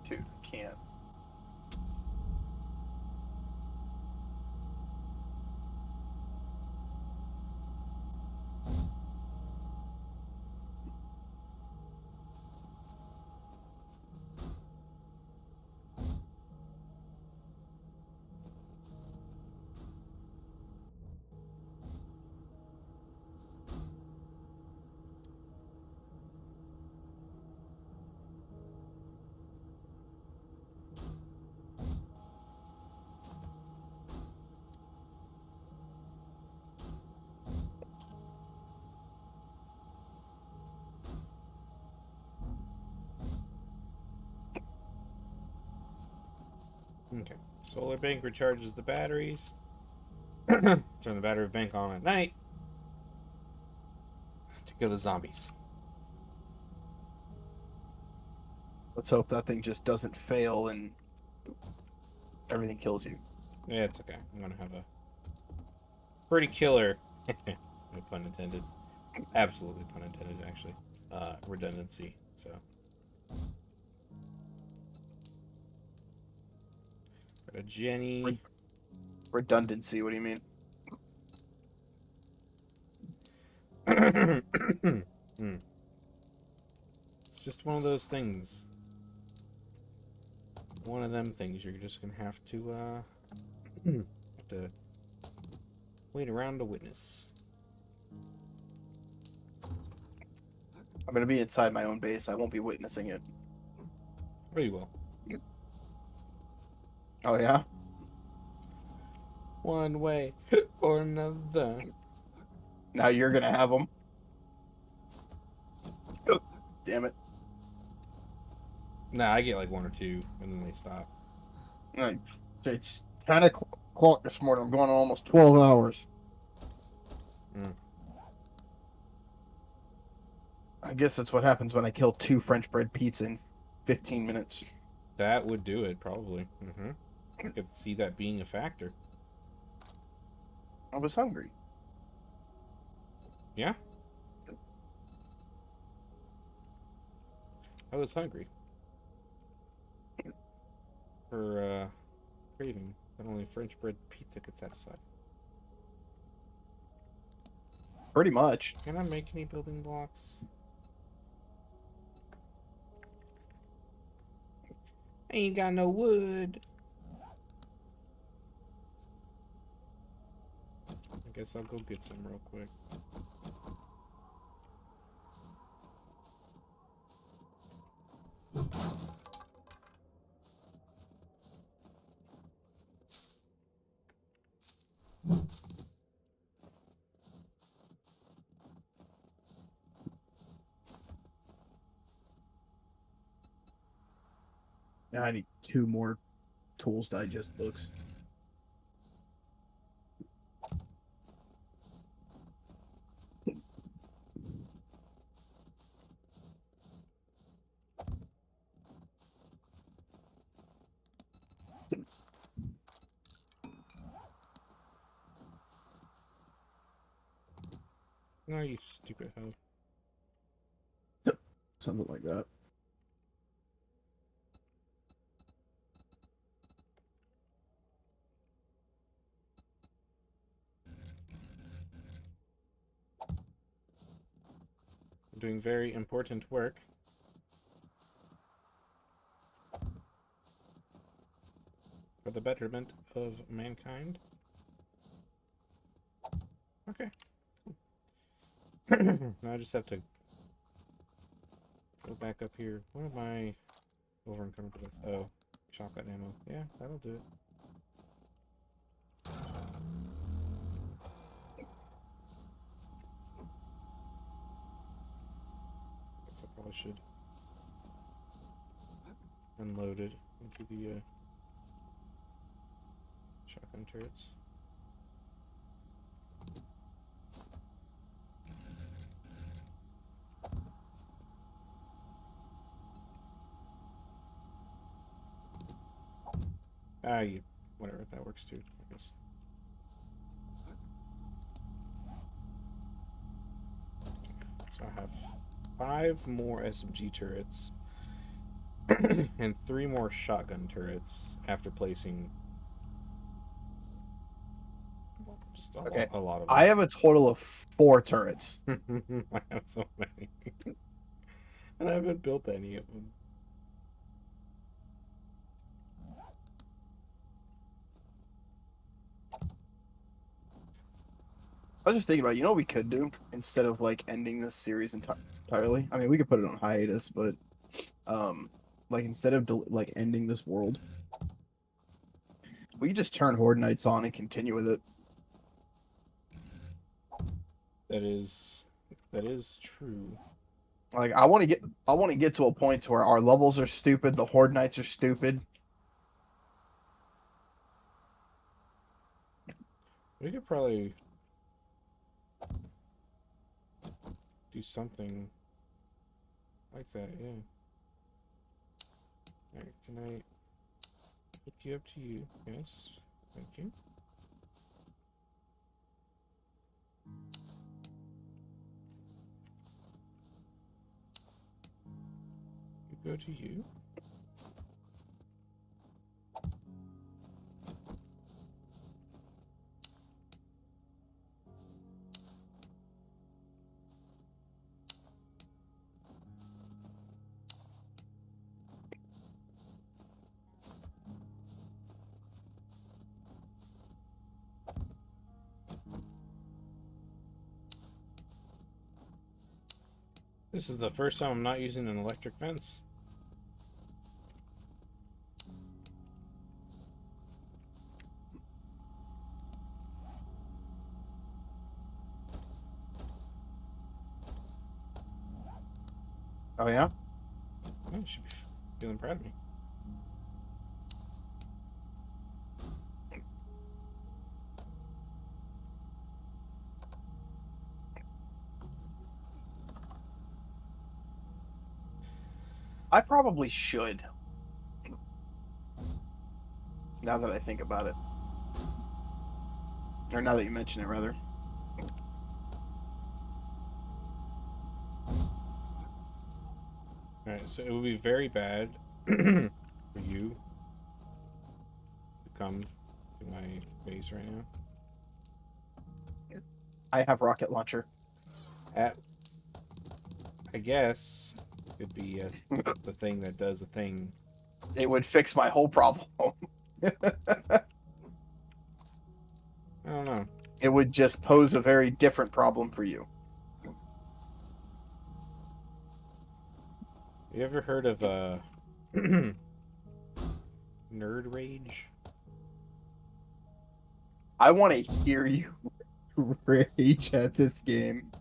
Dude, can't. Okay. Solar bank recharges the batteries. Turn the battery bank on at night to kill the zombies. Let's hope that thing just doesn't fail and everything kills you. Yeah, it's okay. I'm gonna have a pretty killer, no pun intended, absolutely pun intended actually, redundancy. So got a Jenny. Redundancy, what do you mean? It's just one of those things. One of them things you're just gonna have to wait around to witness. I'm gonna be inside my own base. I won't be witnessing it. Oh, you will. Oh yeah? One way or another. Now you're gonna have them. Damn it. Nah, I get like one or two, and then they stop. Like, it's 10 o'clock this morning. I'm going on almost 12 hours. I guess that's what happens when I kill 2 French bread pizza in 15 minutes. That would do it, probably. I could see that being a factor. I was hungry. Yeah? I was hungry. For, craving that only French bread pizza could satisfy. Pretty much. Can I make any building blocks? I ain't got no wood. I guess I'll go get some real quick. Now I need 2 more Tools Digest books. No, you stupid hoe. Something like that. I'm doing very important work. For the betterment of mankind. Okay. Now I just have to go back up here. What am I over encumbered with? Oh, shotgun ammo. Yeah, that'll do it. Guess I probably should unload it into the shotgun turrets. Whatever, that works too, I guess. So I have 5 more SMG turrets and 3 more shotgun turrets after placing just a lot of them. I have a total of 4 turrets. I have so many. And I haven't built any of them. I was just thinking about, you know what we could do instead of like ending this series entirely? I mean, we could put it on hiatus, but like instead of like ending this world, we could just turn Horde Nights on and continue with it. That is true. Like I want to get to a point where our levels are stupid, the Horde Nights are stupid. We could probably do something like that, yeah. Alright, can I hook you up to you? Yes, thank you. You go to you. This is the first time I'm not using an electric fence. Oh yeah. Oh, you should be feeling proud of me. I probably should. Now that I think about it. Or now that you mention it, rather. Alright, so it would be very bad for you to come to my base right now. I have rocket launcher. I guess it could be the thing that does the thing. It would fix my whole problem. I don't know. It would just pose a very different problem for you. You ever heard of Nerd Rage? I want to hear you rage at this game.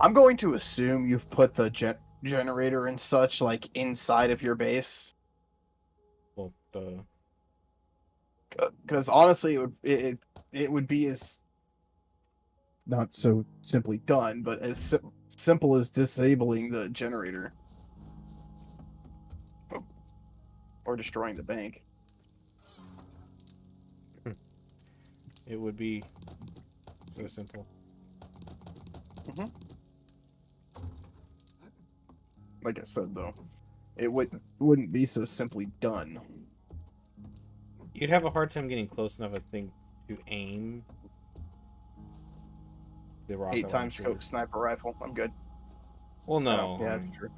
I'm going to assume you've put the generator and such like inside of your base, Well, because honestly, it would be as not so simply done, but as simple as disabling the generator or destroying the bank. it would be so simple. Like I said, though, it wouldn't be so simply done. You'd have a hard time getting close enough, I think, to aim the rocket 8-time launcher. scope sniper rifle. I'm good. Well, no. Yeah, that's true.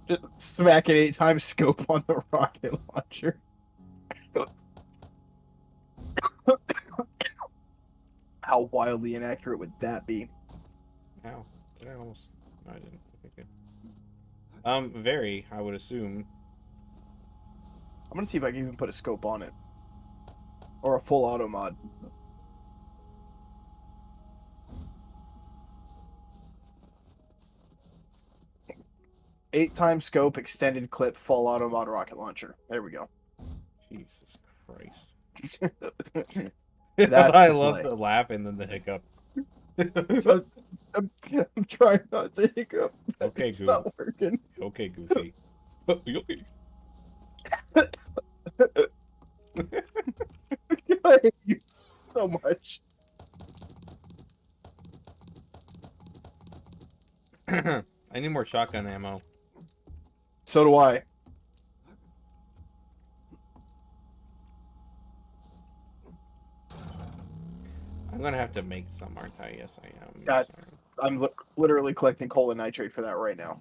Just smack an 8-time scope on the rocket launcher. How wildly inaccurate would that be? How? Did I almost? No, I didn't. Okay. Very, I would assume. I'm gonna see if I can even put a scope on it. Or a full auto mod. Eight-time scope, extended clip, full auto mod rocket launcher. There we go. Jesus Christ. That's I the love play. the laugh and then the hiccup. So, I'm trying not to hiccup. Okay, it's Goof. not working. Okay, Goofy. Okay. I hate you so much. I need more shotgun ammo. So do I. I'm gonna have to make some, aren't I? Yes, I am. That's. I'm literally collecting coal and nitrate for that right now.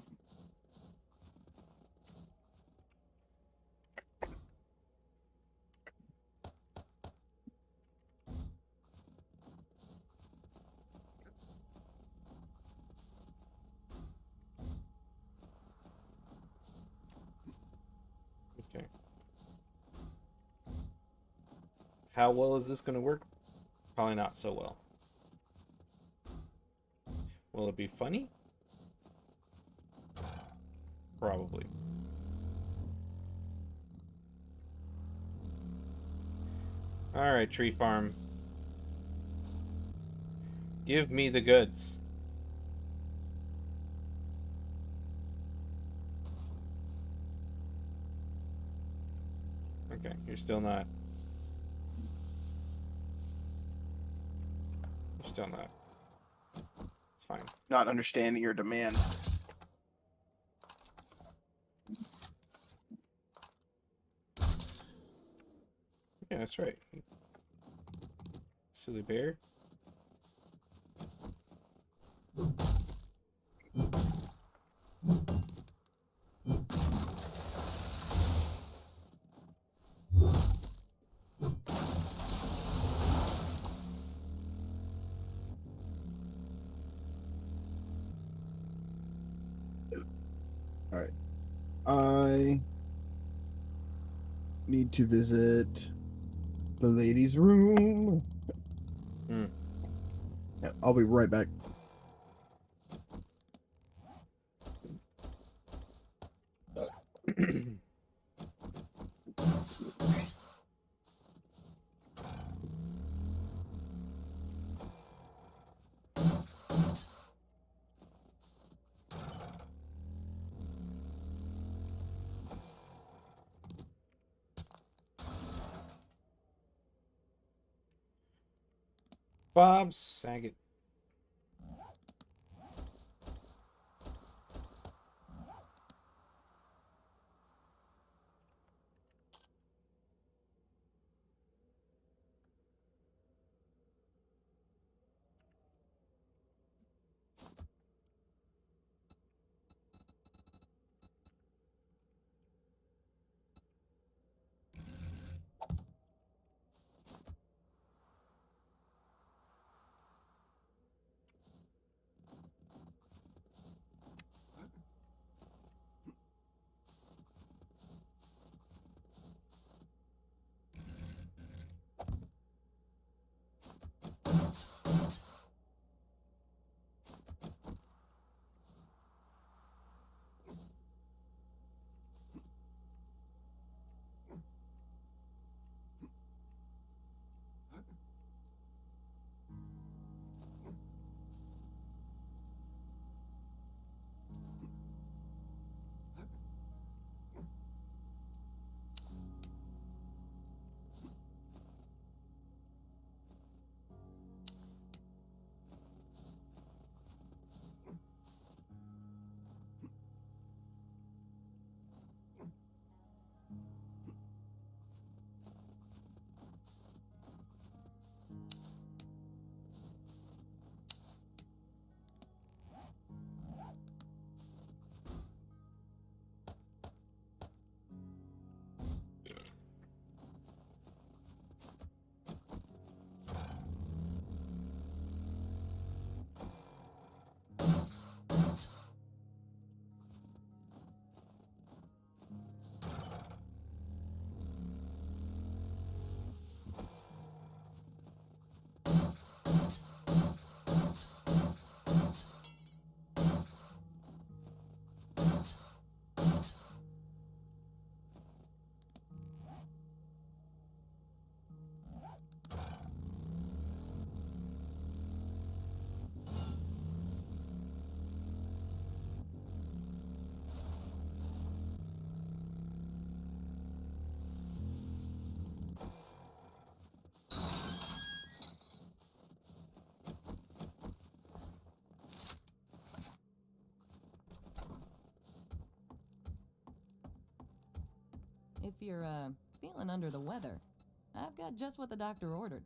Okay. How well is this gonna work? Probably not so well. Will it be funny? Probably. Alright, tree farm. Give me the goods. Okay, you're still not. You're still not. It's fine. Not understanding your demand. Yeah, that's right. Silly bear. All right. I need to visit the ladies' room. Hmm. Yeah, I'll be right back. Bob Saget. If you're, feeling under the weather, I've got just what the doctor ordered.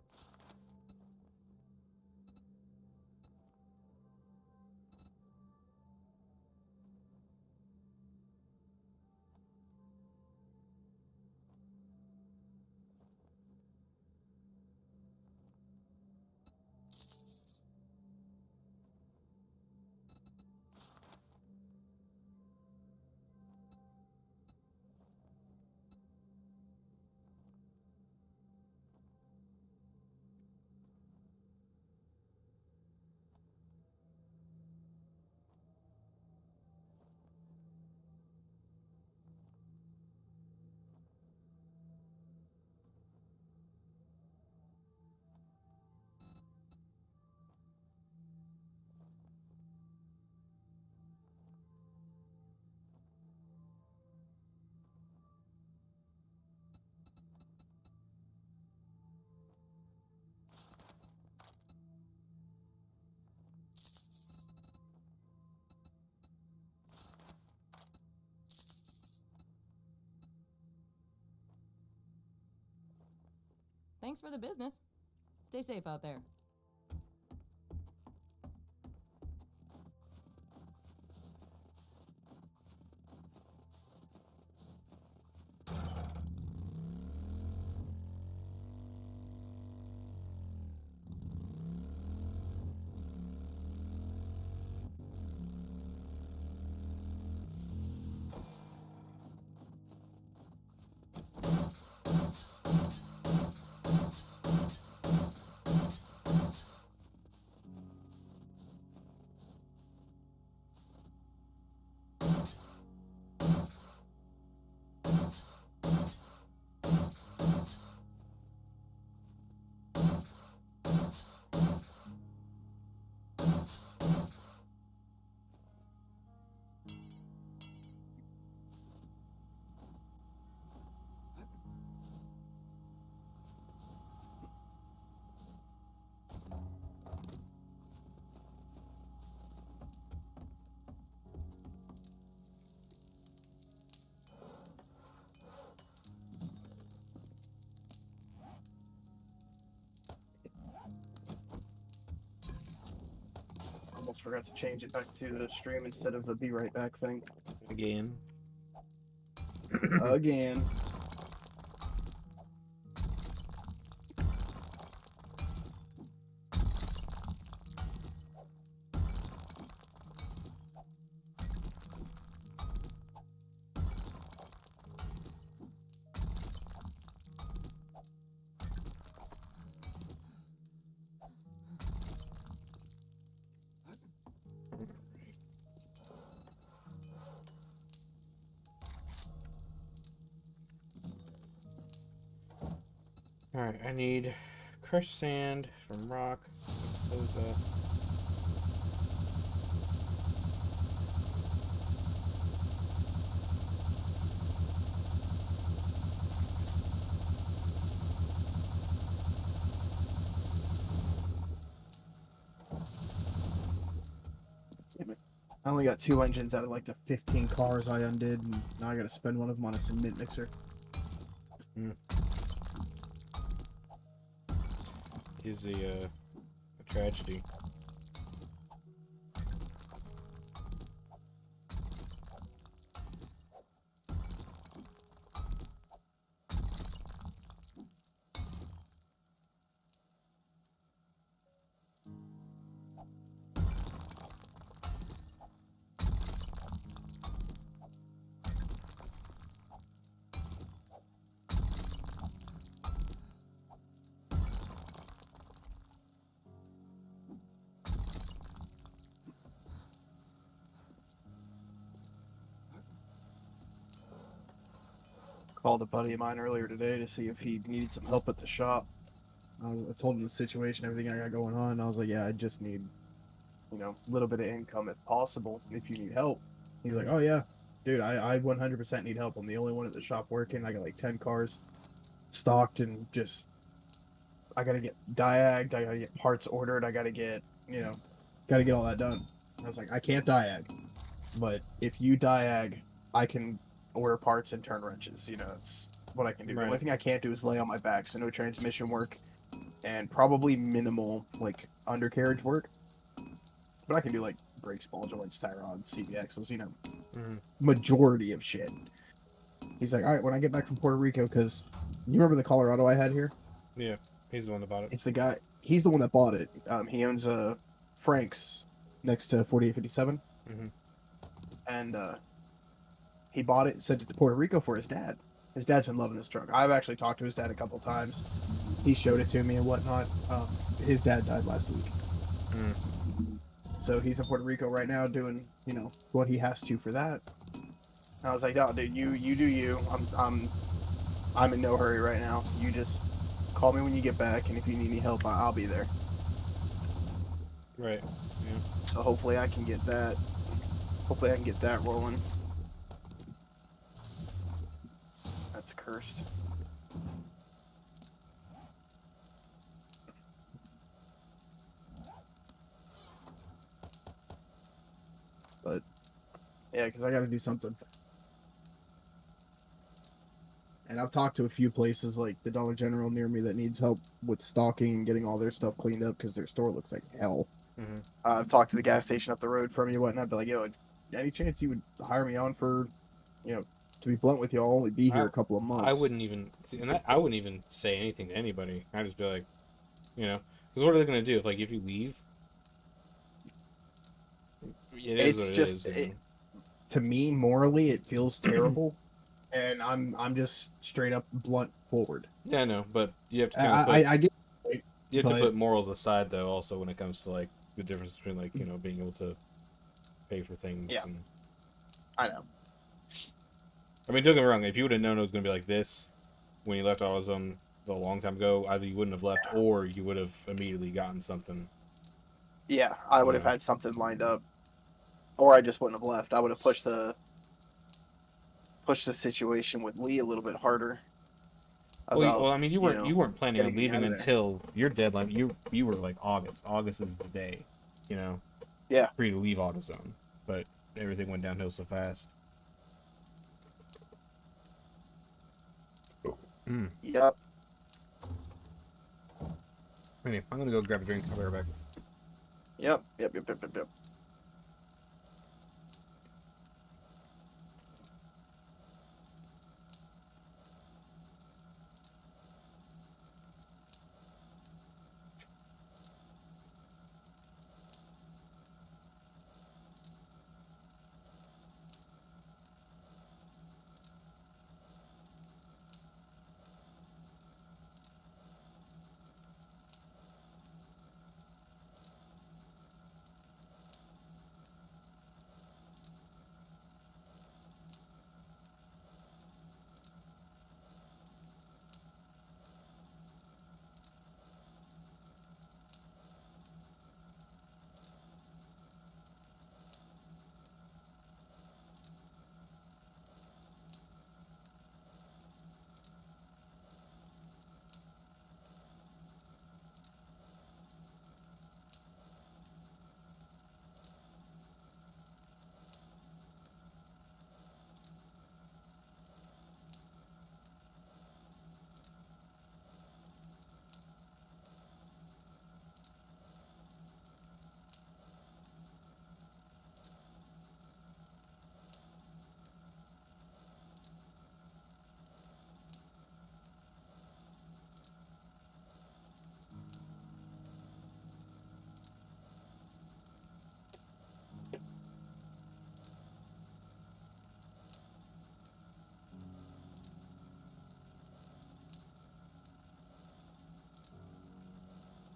Thanks for the business. Stay safe out there. Almost forgot to change it back to the stream instead of the be right back thing. Again. Again. Alright, I need crushed sand from rock. Mix those up. Damn it. I only got 2 engines out of like the 15 cars I undid, and now I gotta spend one of them on a cement mixer. Is a tragedy. Called a buddy of mine earlier today to see if he needed some help at the shop. I told him the situation, everything I got going on. And I was like, yeah, I just need, a little bit of income if possible, if you need help. He's like, oh, yeah, dude, I 100% need help. I'm the only one at the shop working. I got like 10 cars stocked and just, I got to get diagged. I got to get parts ordered. I got to get, got to get all that done. I was like, I can't diag, but if you diag, I can order parts and turn wrenches. It's what I can do. The only Right. thing I can't do is lay on my back, so no transmission work and probably minimal like undercarriage work. But I can do like brakes, ball joints, tie rods, CV axles, majority of shit. He's like, all right, when I get back from Puerto Rico, because you remember the Colorado I had here? Yeah, he's the one that bought it. It's the guy. He's the one that bought it. He owns Frank's next to 4857, and he bought it and sent it to Puerto Rico for his dad. His dad's been loving this truck. I've actually talked to his dad a couple times. He showed it to me and whatnot. His dad died last week, so he's in Puerto Rico right now doing what he has to for that. I was like, no, dude, you do you. I'm in no hurry right now. You just call me when you get back, and if you need any help, I'll be there. Right. Yeah. So hopefully I can get that. Hopefully I can get that rolling. That's cursed. But yeah, because I got to do something. And And I've talked to a few places like the Dollar General near me that needs help with stocking and getting all their stuff cleaned up because their store looks like hell. Mhm. I've talked to the gas station up the road from you and whatnot, but like, yo, any chance you would hire me on for, to be blunt with you, I'll only be here a couple of months. I wouldn't even see, and I wouldn't even say anything to anybody. I'd just be like, because what are they gonna do? Like, if you leave, it is It's what just it is. to me morally, it feels terrible, and I'm just straight up blunt forward. Yeah, I know, but you have to kind of I get. you have to but- put morals aside, though. Also, when it comes to like the difference between like being able to pay for things. Yeah. And, I know. I mean, don't get me wrong. If you would have known it was gonna be like this when you left AutoZone a long time ago, either you wouldn't have left or you would have immediately gotten something. Yeah, I would have had something lined up, or I just wouldn't have left. I would have pushed the situation with Lee a little bit harder. Well, I mean, you weren't planning on getting me leaving out of there. until your deadline. You were like August. August is the day, Yeah. for you to leave AutoZone. But everything went downhill so fast. Yep. Anyway, I'm gonna go grab a drink. I'll be right back. Yep.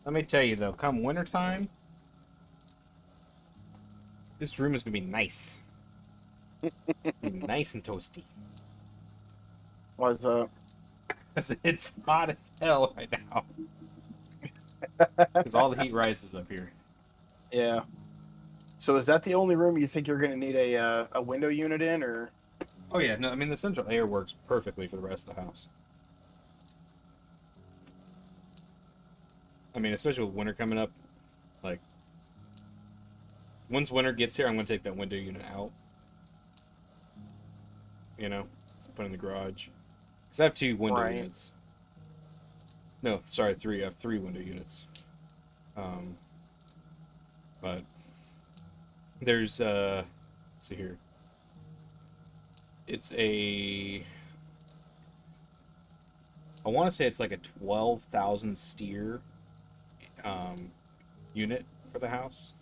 Let me tell you though, come wintertime, this room is gonna be nice. Be nice and toasty. Was 'Cause it's hot as hell right now. Because all the heat rises up here. Yeah. So is that the only room you think you're going to need a window unit in, or? Oh yeah, no, I mean the central air works perfectly for the rest of the house. I mean, especially with winter coming up, like once winter gets here, I'm gonna take that window unit out. Just put it in the garage. Because I have 2 window Right. units. No, sorry, 3. I have 3 window units. But there's let's see here. It's I want to say it's like a 12,000 steer unit for the house,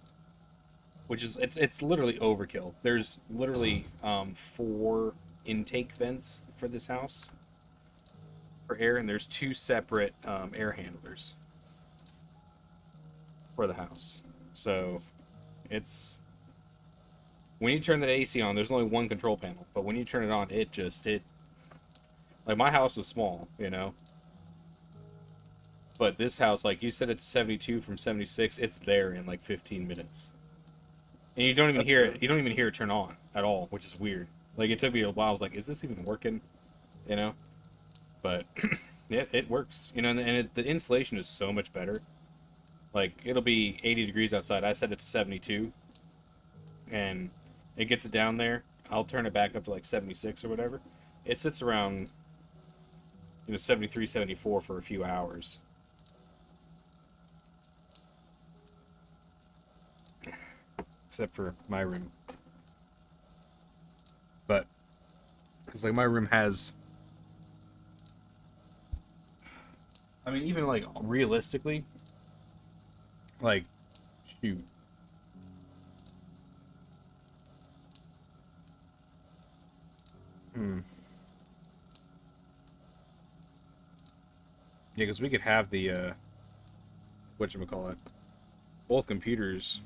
which is it's literally overkill. There's literally 4 intake vents for this house for air, and there's 2 separate air handlers for the house. So it's when you turn that AC on, there's only one control panel, but when you turn it on, it like my house was small, but this house, like you set it to 72 from 76, it's there in like 15 minutes. And you don't even hear it. You don't even hear it turn on at all, which is weird. Like it took me a while. I was like, "Is this even working?" But it works. The insulation is so much better. Like it'll be 80 degrees outside. I set it to 72, and it gets it down there. I'll turn it back up to like 76 or whatever. It sits around 73, 74 for a few hours. Except for my room. But, because, like, my room has... I mean, even, like, realistically, like, shoot. Yeah, because we could have the, whatchamacallit, both computers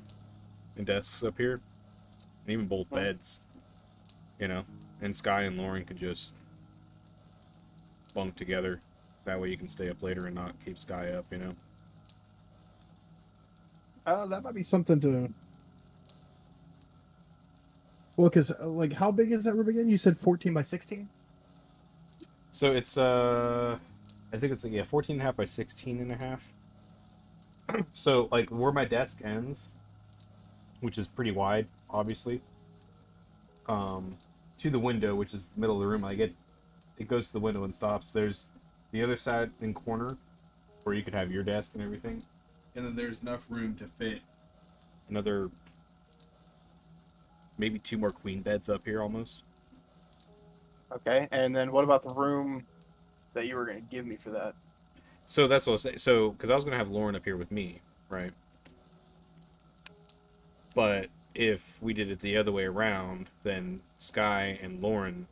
and desks up here, and even both beds, you know, and Sky and Lauren could just bunk together. That way you can stay up later and not keep Sky up, you know. That might be something to. Well, because like, how big is that room again? You said 14 by 16. So it's I think it's like, yeah, 14 and a half by 16 and a half. So like where my desk ends, which is pretty wide, obviously, to the window, which is the middle of the room, like it goes to the window and stops. There's the other side and corner where you could have your desk and everything, and then there's enough room to fit another maybe 2 more queen beds up here almost. Okay, and then what about the room that you were going to give me for that? So that's what I was saying. So because I was gonna have Lauren up here with me, right? But if we did it the other way around, then Sky and Lauren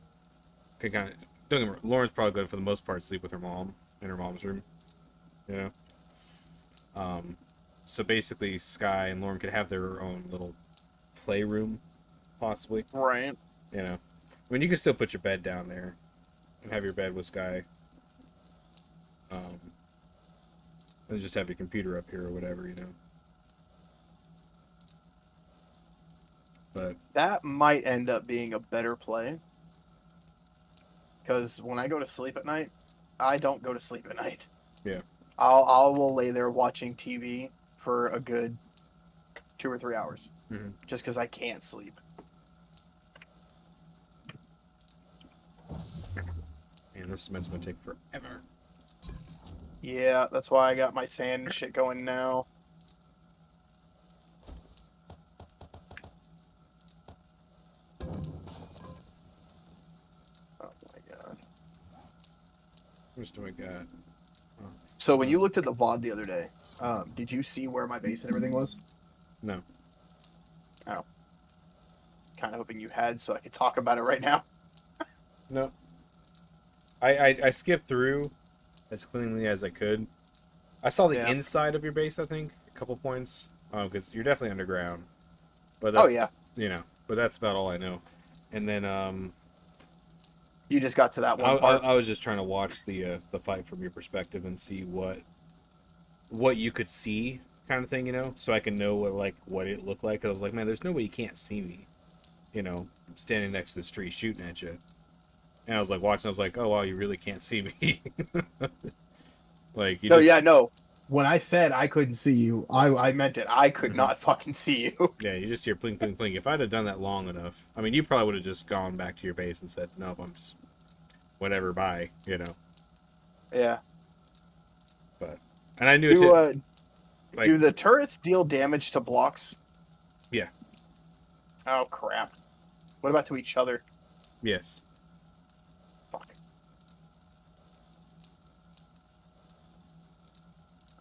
could kind of. Don't get me wrong, Lauren's probably going to, for the most part, sleep with her mom in her mom's room. You know? So basically, Sky and Lauren could have their own little playroom, possibly. Right. You know? I mean, you can still put your bed down there and have your bed with Sky. And just have your computer up here or whatever, you know? But That might end up being a better play. Because when I go to sleep at night, I don't go to sleep at night. yeah. I will lay there watching TV for a good 2 or 3 hours. Mm-hmm. Just because I can't sleep. Man, this cement's gonna take forever. Yeah, that's why I got my sand and shit going now. Oh my god. What do I got? Oh. So when you looked at the VOD the other day, did you see where my base and everything was? No. Oh. Kind of hoping you had so I could talk about it right now. No. I skipped through as cleanly as I could. I saw the inside of your base, I think, a couple points. Because you're definitely underground. But Oh yeah. You know, but that's about all I know. And then you just got to that one part. I was just trying to watch the fight from your perspective and see what you could see, kind of thing, you know, so I can know what it looked like. 'Cause I was like, man, there's no way you can't see me, you know, standing next to this tree shooting at you. And I was like watching. I was like, oh wow, you really can't see me. Like you. No, yeah, no. When I said I couldn't see you, I meant it. I could not fucking see you. Yeah, you just hear pling, pling, pling. If I'd have done that long enough, I mean, you probably would have just gone back to your base and said, nope, I'm just whatever, bye, you know. Yeah. But, and I knew it. Do the turrets deal damage to blocks? Yeah. Oh, crap. What about to each other? Yes. Fuck.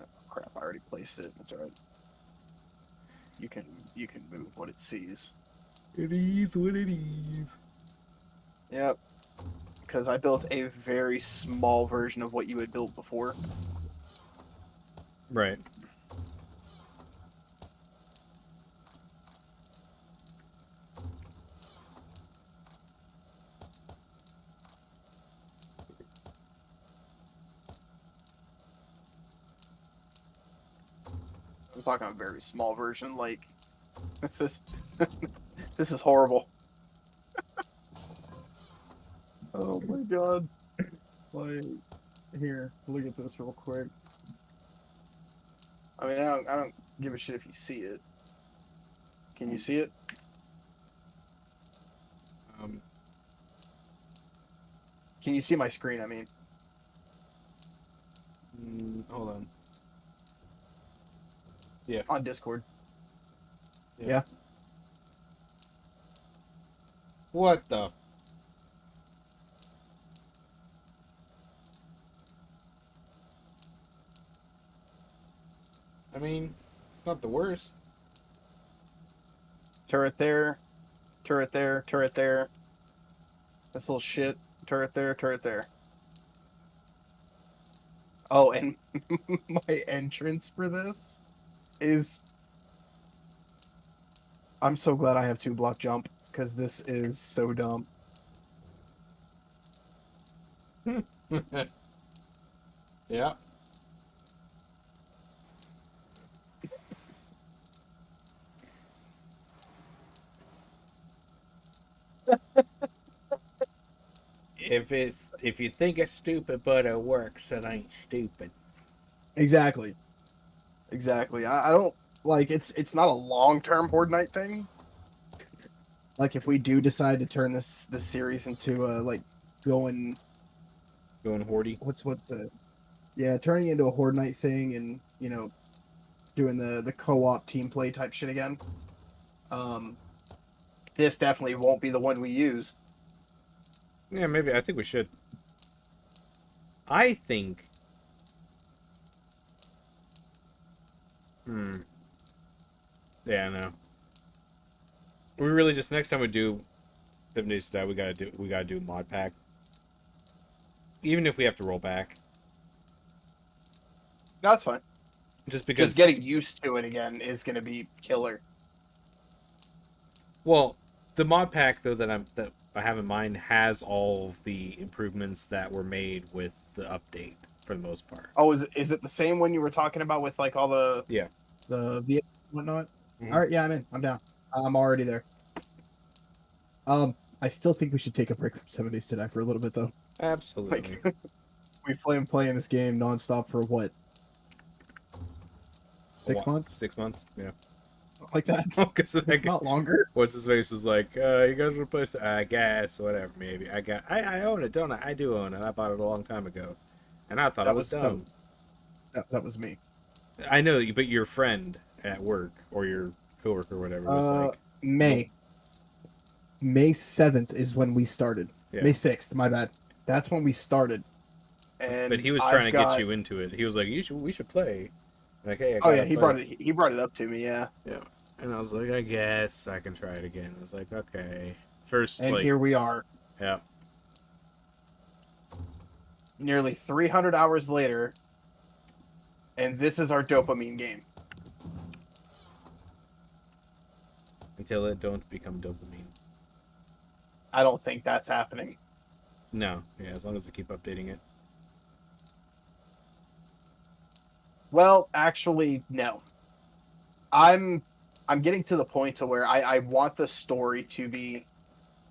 Oh, crap, I already placed it. That's alright. You can move what it sees. It is what it is. Yep. Because I built a very small version of what you had built before. Right. I'm talking a very small version. Like, this is this is horrible. Oh my god. Like, here, look at this real quick. I mean, I don't give a shit if you see it. Can you see it? Can you see my screen? I mean. Hold on. Yeah. On Discord. Yeah. Yeah. What the? I mean, it's not the worst. Turret there. Turret there. Turret there. This little shit. Turret there. Turret there. Oh, and my entrance for this is... I'm so glad I have 2-block jump, because this is so dumb. Yeah. If you think it's stupid but it works, it ain't stupid. Exactly. Exactly. I don't... Like, it's not a long-term Horde Night thing. Like, if we do decide to turn this series into a, like, going... Going Hordy. What's the... Yeah, turning it into a Horde Night thing and, you know, doing the co-op team play type shit again. This definitely won't be the one we use. Yeah, maybe. I think we should. I think. Yeah, I know. We really just next time we do 7 Days to Die, we gotta do a mod pack. Even if we have to roll back. That's fine. Just because Just getting used to it again is gonna be killer. Well, the mod pack though that I have in mind has all of the improvements that were made with the update for the most part. Oh, is it the same one you were talking about with like all the Yeah. the V whatnot? Mhm. All right, yeah, I'm in. I'm down. I'm already there. I still think we should take a break from 7 Days to Die for a little bit though. Absolutely. Like, we've been playing this game nonstop for what? 6 months? 6 months, yeah. Something like that. Because It's not longer. what's his face was like, you guys want to play? I guess whatever, maybe. I own it, don't I? I do own it. I bought it a long time ago, and I thought it was dumb. That was me. I know, but your friend at work or your coworker or whatever was like, May 7th is when we started. Yeah. May 6th, my bad. That's when we started. And but he was trying to get you into it. He was like, we should play. Like, hey, he brought it up to me, yeah. Yeah. And I was like, I guess I can try it again. I was like, okay. First, and here we are. Yeah. Nearly 300 hours later, and this is our dopamine game. Until it don't become dopamine. I don't think that's happening. No. Yeah, as long as they keep updating it. Well, actually, no. I'm getting to the point to where I want the story to be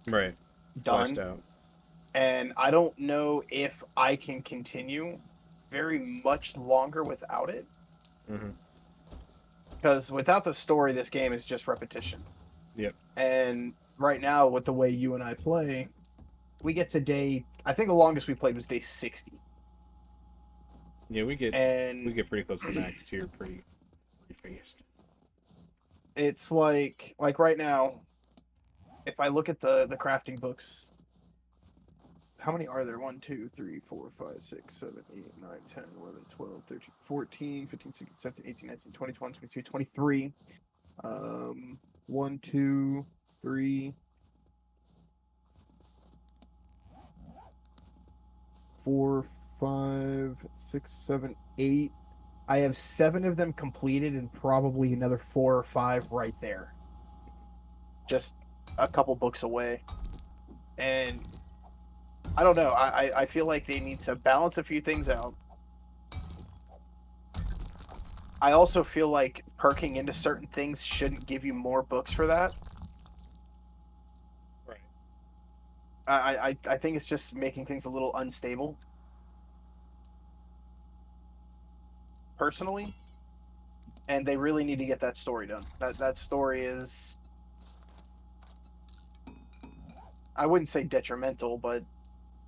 right done. Fleshed out. And I don't know if I can continue very much longer without it. Mm-hmm. Because without the story, this game is just repetition. Yep. And right now, with the way you and I play, we get to day... I think the longest we played was day 60. Yeah, we get pretty close to max tier pretty fast. It's like right now, if I look at the crafting books, how many are there? 1, 2, 3, 4, 5, 6, 7, 8, 9, 10, 11, 12, 13, 14, 15, 16, 17, 18, 19, 20, 21, 22, 23. 1, 2, 3, 4, 5, 6, 7, 8. I have 7 of them completed and probably another 4 or 5 right there. Just a couple books away. And I don't know. I feel like they need to balance a few things out. I also feel like perking into certain things shouldn't give you more books for that. Right. I think it's just making things a little unstable. Personally. And they really need to get that story done. That story is... I wouldn't say detrimental, but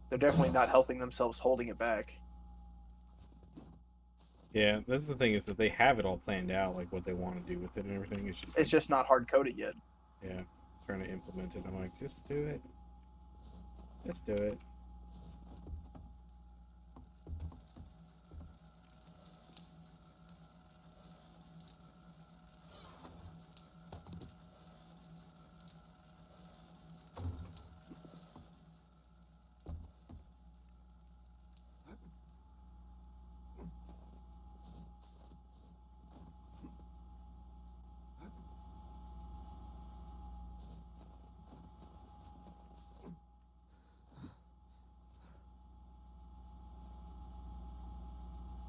they're definitely not helping themselves holding it back. Yeah, that's the thing is that they have it all planned out, like what they want to do with it and everything. It's just It's just not hard coded yet. yeah, trying to implement it. I'm like, just do it. Just do it.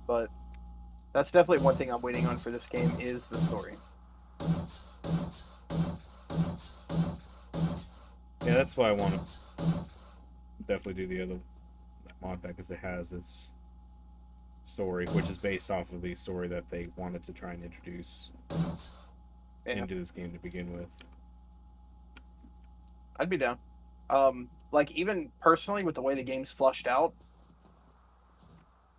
But that's definitely one thing I'm waiting on for this game is the story. Yeah, that's why I want to definitely do the other mod pack because it has its story, which is based off of the story that they wanted to try and introduce Yeah. into this game to begin with. I'd be down. Like even personally with the way the game's flushed out,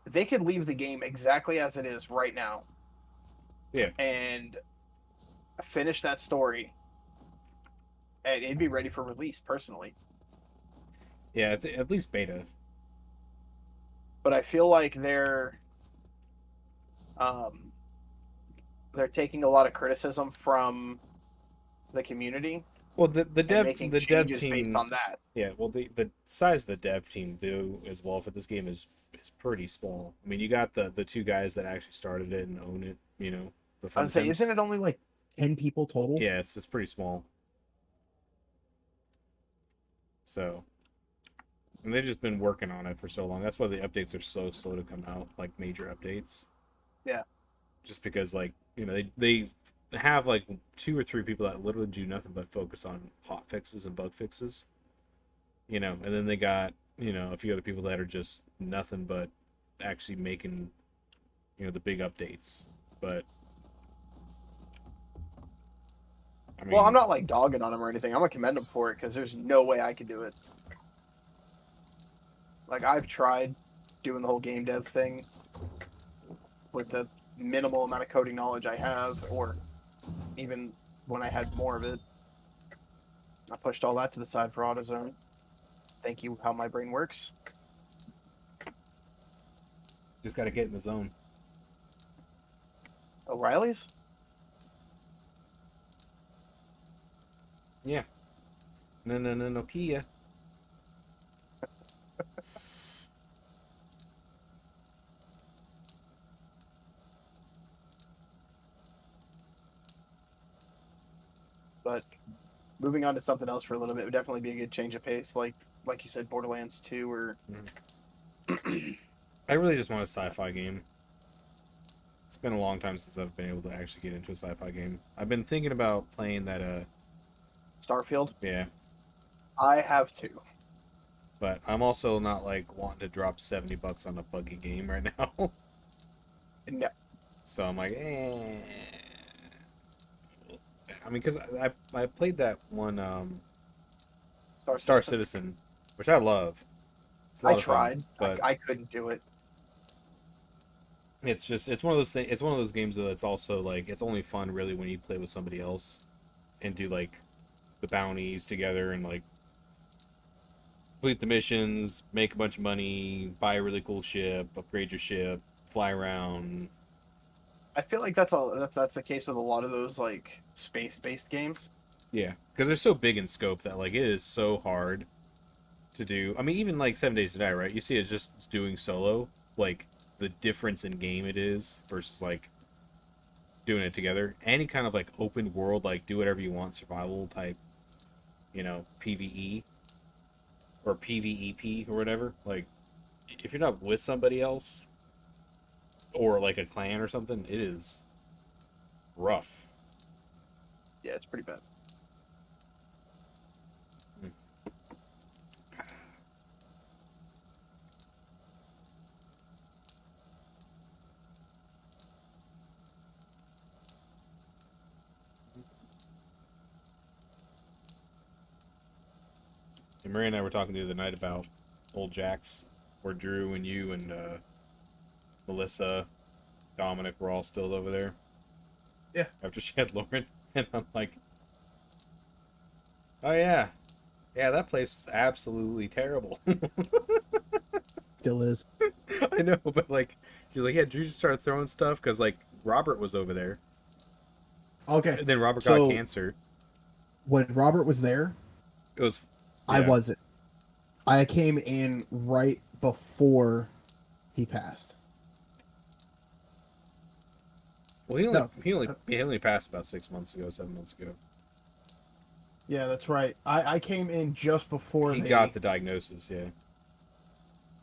they could leave the game exactly as it is right now. Yeah. And finish that story. And it'd be ready for release personally. Yeah, at least beta. But I feel like they're taking a lot of criticism from the community Well, the and dev making the dev changes team based on that. Yeah, well, the size of the dev team though as well for this game is pretty small. I mean, you got the two guys that actually started it and own it. You know, the I fun would say, temps. isn't it only like 10 people total? Yeah, it's pretty small. So, and they've just been working on it for so long. That's why the updates are so slow to come out, like major updates. Yeah. Just because, like, you know, they have like 2 or 3 people that literally do nothing but focus on hot fixes and bug fixes. You know, and then they got, you know, a few other people that are just nothing but actually making, you know, the big updates. But I mean, Well, I'm not like dogging on them or anything. I'm gonna commend them for it because there's no way I could do it. Like I've tried doing the whole game dev thing with the minimal amount of coding knowledge I have, or even when I had more of it. I pushed all that to the side for AutoZone. Thank you, how my brain works. just got to get in the zone. O'Reilly's? Yeah. No, Nokia. But moving on to something else for a little bit would definitely be a good change of pace, like you said, Borderlands 2 or I really just want a sci-fi game. It's been a long time since I've been able to actually get into a sci-fi game. I've been thinking about playing that Starfield. yeah, I have two. but I'm also not like wanting to drop $70 on a buggy game right now. No. So I'm like, I mean, because I played that one Star Citizen, which I love. It's a lot I of fun, tried, but I couldn't do it. it's just it's one of those things. It's one of those games that's also like it's only fun really when you play with somebody else and do like the bounties together and like complete the missions, make a bunch of money, buy a really cool ship, upgrade your ship, fly around. I feel like that's the case with a lot of those like space-based games. Yeah, because they're so big in scope that like it is so hard to do. I mean, even like 7 Days to Die, right? You see it just doing solo, like the difference in game it is versus like doing it together. Any kind of like open world, like do whatever you want, survival type, you know, PVE or PVEP or whatever. Like, if you're not with somebody else or like a clan or something, it is rough. Yeah, it's pretty bad. And Maria and I were talking the other night about old Jacks, where Drew and you and Melissa Dominic were all still over there. Yeah. After she had Lauren, and I'm like, oh yeah, yeah, that place was absolutely terrible. Still is. I know, but like, she's like, yeah, Drew just started throwing stuff because like Robert was over there, Okay. and then Robert So- got cancer. When Robert was there, It was. I yeah. wasn't. I came in right before he passed. Well, he only No. he only passed about 6 months ago, 7 months ago. Yeah, that's right. I came in just before He they got the diagnosis. Yeah.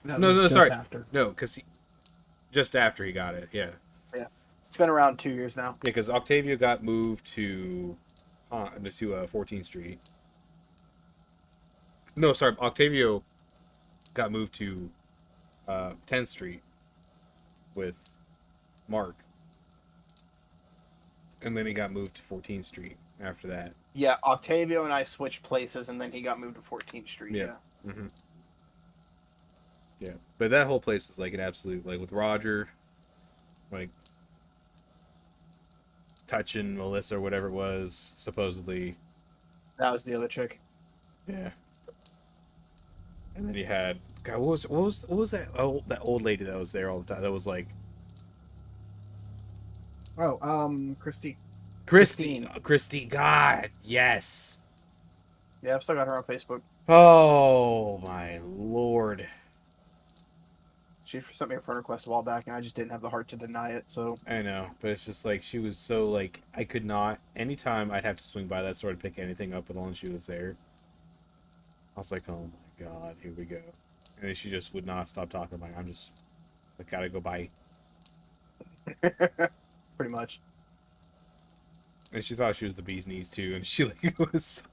that No, was no, just sorry. after. No, because just after he got it. Yeah. It's been around 2 years now. Yeah, because Octavio got moved to 14th Street. No, sorry, Octavio got moved to 10th Street with Mark, and then he got moved to 14th Street after that. Yeah, Octavio and I switched places, and then he got moved to 14th Street. Yeah. Mm-hmm. Yeah, but that whole place is like an absolute, like with Roger, like touching Melissa or whatever it was, supposedly. That was the other chick. Yeah. And then you had, God, what was that old lady that was there all the time? That was like Oh, Christy. Christy. God, yes. Yeah, I've still got her on Facebook. Oh my lord. She sent me a friend request a while back, and I just didn't have the heart to deny it. So I know, but it's just like she was so like I could not. Anytime I'd have to swing by that store to pick anything up, along she was there. I was like, oh my god, here we go. And then she just would not stop talking. I'm like, I gotta go buy. pretty much. And she thought she was the bee's knees too, and she like was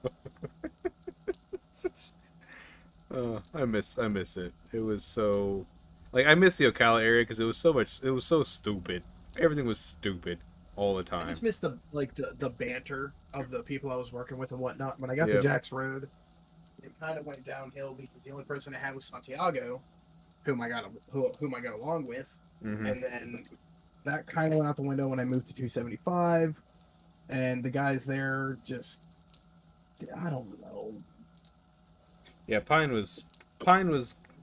so. I miss it. It was so, like I miss the Ocala area because it was so stupid. Everything was stupid all the I time. just missed the banter of the people I was working with and whatnot. When I got to Yep. Jack's Road, it kind of went downhill because the only person I had was Santiago, whom I got along with, Mhm. and then that kind of went out the window when I moved to 275, and the guys there just, I don't know. Yeah, Pine was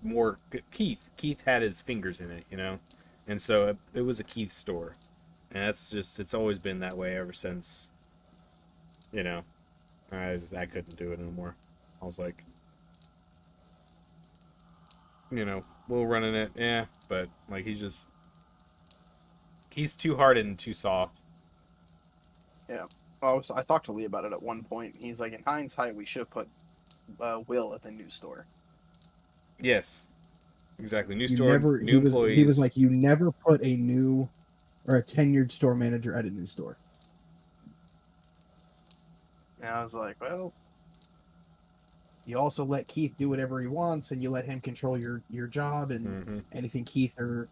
more Keith. Keith had his fingers in it, you know, and so it was a Keith store, and it's always been that way ever since. You know, I couldn't do it anymore. I was like, you know, Will running it, yeah, but like he's too hard and too soft. I talked to Lee about it at one point. He's like, in hindsight, we should have put Will at the new store. Yes, exactly. New You store, never, new employees. he was like, you never put a new or a tenured store manager at a new store. And I was like, well, you also let Keith do whatever he wants, and you let him control your job, and Mhm. anything Keith or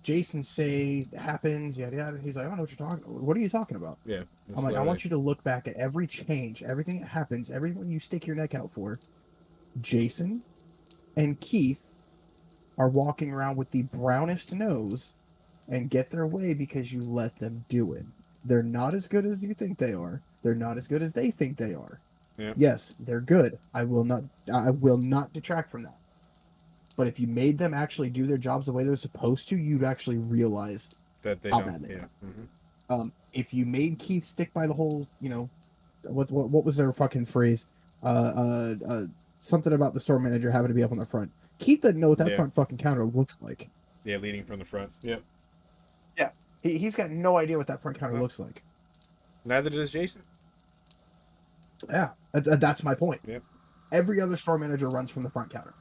Jason say happens, yada yada. He's like, I don't know what you're talking. What are you talking about? Yeah, I'm like, I want you to look back at every change, everything that happens, everyone you stick your neck out for. Jason and Keith are walking around with the brownest nose and get their way because you let them do it. They're not as good as you think they are. They're not as good as they think they are. Yeah. Yes, they're good. I will not detract from that. But if you made them actually do their jobs the way they're supposed to, you'd actually realize that they how don't. bad they Yeah. are. Mhm. If you made Keith stick by the whole, what was their fucking phrase? Something about the store manager having to be up on the front. Keith doesn't know what that Yeah. front fucking counter looks like. Yeah, leading from the front. Yep. He's got no idea what that front counter No. looks like. Neither does Jason. Yeah, that's my point. Yep. Every other store manager runs from the front counter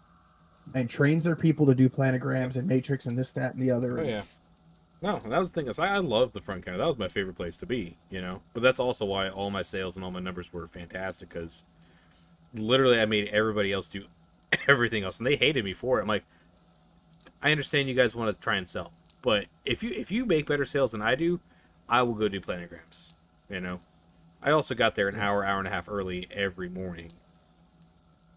and trains their people to do planograms and matrix and this, that, and the other. Oh yeah. No, and that was the thing. Is I love the front counter. That was my favorite place to be. You know, but that's also why all my sales and all my numbers were fantastic because literally I made everybody else do everything else, and they hated me for it. I'm like, I understand you guys want to try and sell, but if you make better sales than I do, I will go do planograms. You know, I also got there an hour and a half early every morning.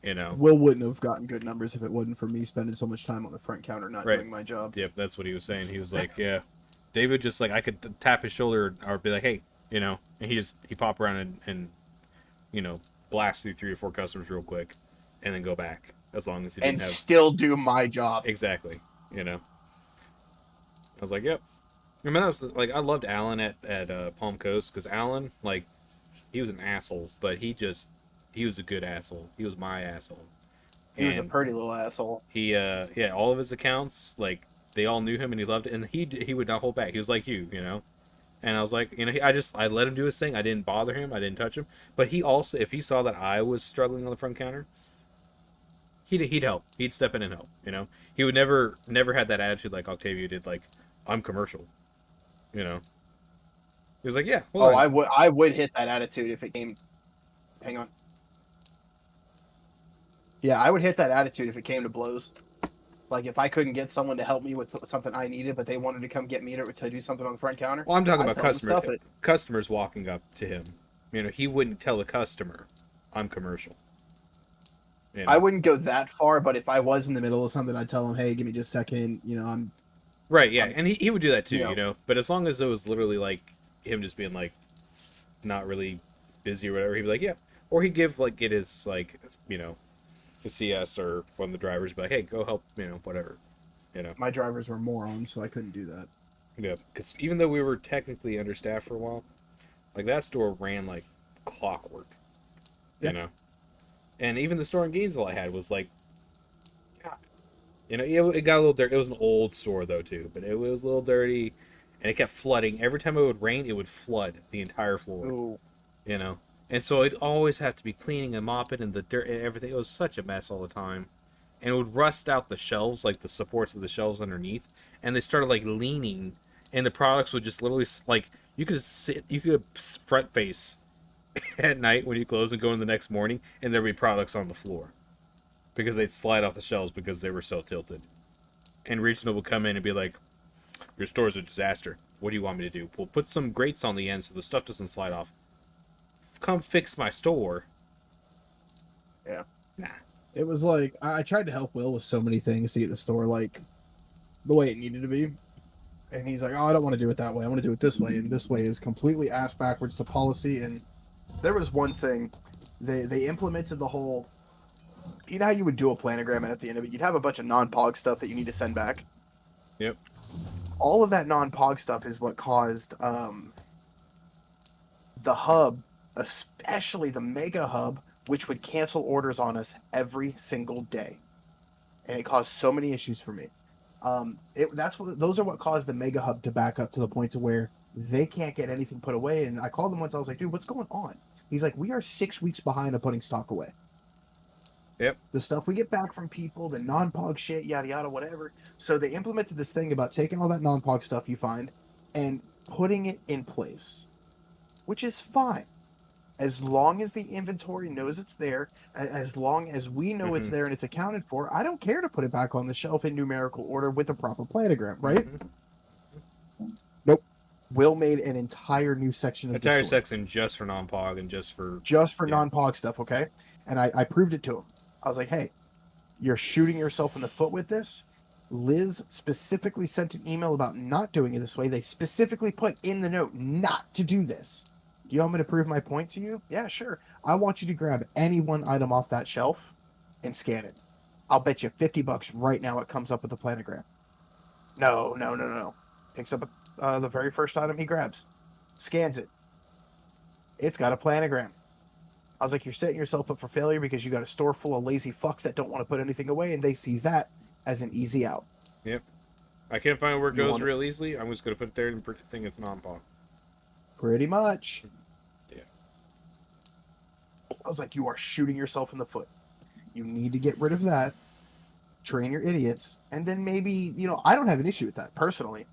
You know, Will wouldn't have gotten good numbers if it wasn't for me spending so much time on the front counter not Right. doing my job. Yep, that's what he was saying. He was like, yeah, David just like I could tap his shoulder or be like, hey, and he pop around and blast through 3 or 4 customers real quick, and then go back as long as he didn't And have still do my job. exactly. I was like, yep. I mean, that was like I loved Alan at Palm Coast because Alan like he was an asshole, but he was a good asshole. He was my asshole. He was a And pretty little asshole. he yeah, all of his accounts like they all knew him and he loved it, and he would not hold back. He was like you. And I was like, I let him do his thing. I didn't bother him. I didn't touch him. But he also, if he saw that I was struggling on the front counter, he'd help. He'd step in and help. He would never had that attitude like Octavio did. Like I'm commercial. He was like, yeah. Oh, I would hit that attitude if it came. Hang on. Yeah, I would hit that attitude if it came to blows. Like if I couldn't get someone to help me with something I needed, but they wanted to come get me to do something on the front counter. Well, I'm talking I'd about tell them to stuff it. customers walking up to him. He wouldn't tell a customer, I'm commercial. I wouldn't go that far, but if I was in the middle of something, I'd tell him, hey, give me just a second. I'm right, yeah, and he would do that too, you know. But as long as it was literally like him just being like not really busy or whatever, he'd be like, yeah, or he'd give like it is like the CS or one of the drivers, be like, hey, go help, whatever, My drivers were morons, so I couldn't do that. Yeah, because even though we were technically understaffed for a while, like that store ran like clockwork, And even the store in Gainesville I had was like, God. It got a little dirty. It was an old store though too, but it was a little dirty, and it kept flooding. Every time it would rain, it would flood the entire floor. Ooh. And so I'd always have to be cleaning and mopping and the dirt and everything. It was such a mess all the time, and it would rust out the shelves, like the supports of the shelves underneath, and they started like leaning, and the products would just literally like you could front face at night when you close and go in the next morning, and there'd be products on the floor because they'd slide off the shelves because they were so tilted. And regional would come in and be like, your store's a disaster. What do you want me to do? We'll put some grates on the end so the stuff doesn't slide off. Come fix my store. Yeah. Nah. It was like I tried to help Will with so many things to get the store like the way it needed to be. And he's like, oh, I don't want to do it that way. I want to do it this way. And this way is completely ass backwards to policy. And there was one thing. They implemented the whole... You know how you would do a planogram and at the end of it, you'd have a bunch of non-POG stuff that you need to send back? Yep. All of that non-POG stuff is what caused the hub, especially the Mega Hub, which would cancel orders on us every single day. And it caused so many issues for me. Those are what caused the Mega Hub to back up to the point to where they can't get anything put away. And I called him once. I was like, dude, what's going on? He's like, we are 6 weeks behind on putting stock away. Yep. The stuff we get back from people, the non-POG shit, yada, yada, whatever. So they implemented this thing about taking all that non-POG stuff you find and putting it in place, which is fine. As long as the inventory knows it's there, as long as we know it's there and it's accounted for, I don't care to put it back on the shelf in numerical order with the proper planogram, right? Nope. Will made an entire new section of the store. Section just for non-POG and just for non-POG stuff, okay? And I proved it to him. I was like, hey, you're shooting yourself in the foot with this. Liz specifically sent an email about not doing it this way. They specifically put in the note not to do this. Do you want me to prove my point to you? Yeah, sure. I want you to grab any one item off that shelf and scan it. I'll bet you $50 right now it comes up with a planogram. No. Picks up the very first item he grabs. Scans it. It's got a planogram. I was like, you're setting yourself up for failure because you got a store full of lazy fucks that don't want to put anything away, and they see that as an easy out. Yep. I can't find where it goes real easily. I'm just going to put it there and think it's non-POG. Pretty much. Yeah. I was like, you are shooting yourself in the foot. You need to get rid of that. Train your idiots. And then maybe, I don't have an issue with that, personally.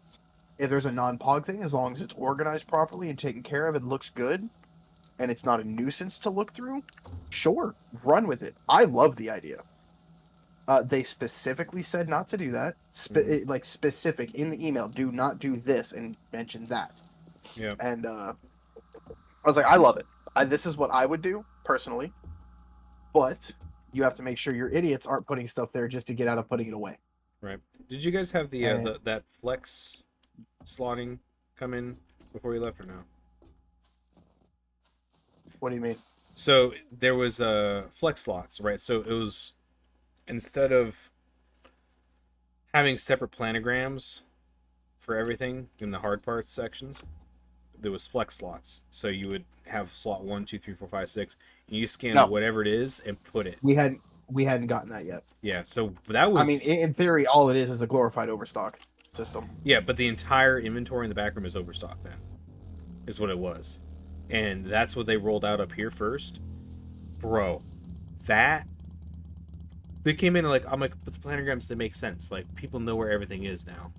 If there's a non-POG thing, as long as it's organized properly and taken care of and looks good, and it's not a nuisance to look through, sure, run with it. I love the idea. They specifically said not to do that. Specific in the email, do not do this and mention that. Yeah. And I was like, I love it. This is what I would do, personally. But you have to make sure your idiots aren't putting stuff there just to get out of putting it away. Right. Did you guys have the that Flex slotting come in before you left or no? What do you mean? So there was flex slots, right? So it was instead of having separate planograms for everything in the hard parts sections, there was flex slots. So you would have slot 1, 2, 3, 4, 5, 6, and you scan No. whatever it is and put it. We hadn't gotten that yet. Yeah, so that was. I mean, in theory, all it is a glorified overstock system. Yeah, but the entire inventory in the back room is overstocked. Then, is what it was, and that's what they rolled out up here first, bro. That they came in and like I'm like, but the planograms, they make sense. Like people know where everything is now,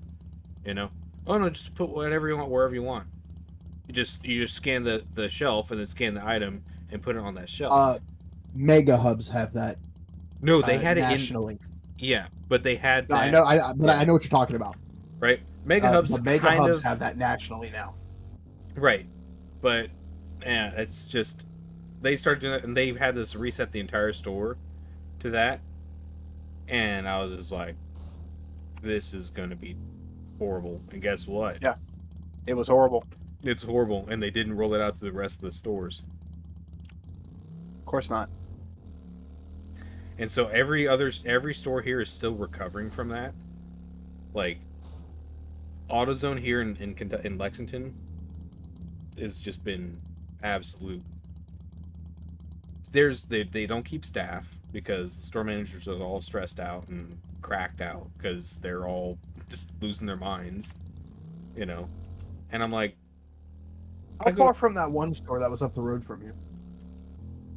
you know. Oh no, just put whatever you want wherever you want. You just scan the shelf and then scan the item and put it on that shelf. Mega hubs have that. No, they had it nationally. Yeah, but they had. No, That, I know, I know what you're talking about. right? Mega hubs. The mega kind hubs of, have that nationally now. Right, but yeah, it's just they started doing it, and they had this reset the entire store to that, and I was just like, this is going to be horrible. And guess what? Yeah. It was horrible. It's horrible, and they didn't roll it out to the rest of the stores. Of course not. And so every store here is still recovering from that. Like AutoZone here in Lexington has just been absolute. They don't keep staff because the store managers are all stressed out and cracked out because they're all just losing their minds, you know. And I'm like, How far from that one store that was up the road from you?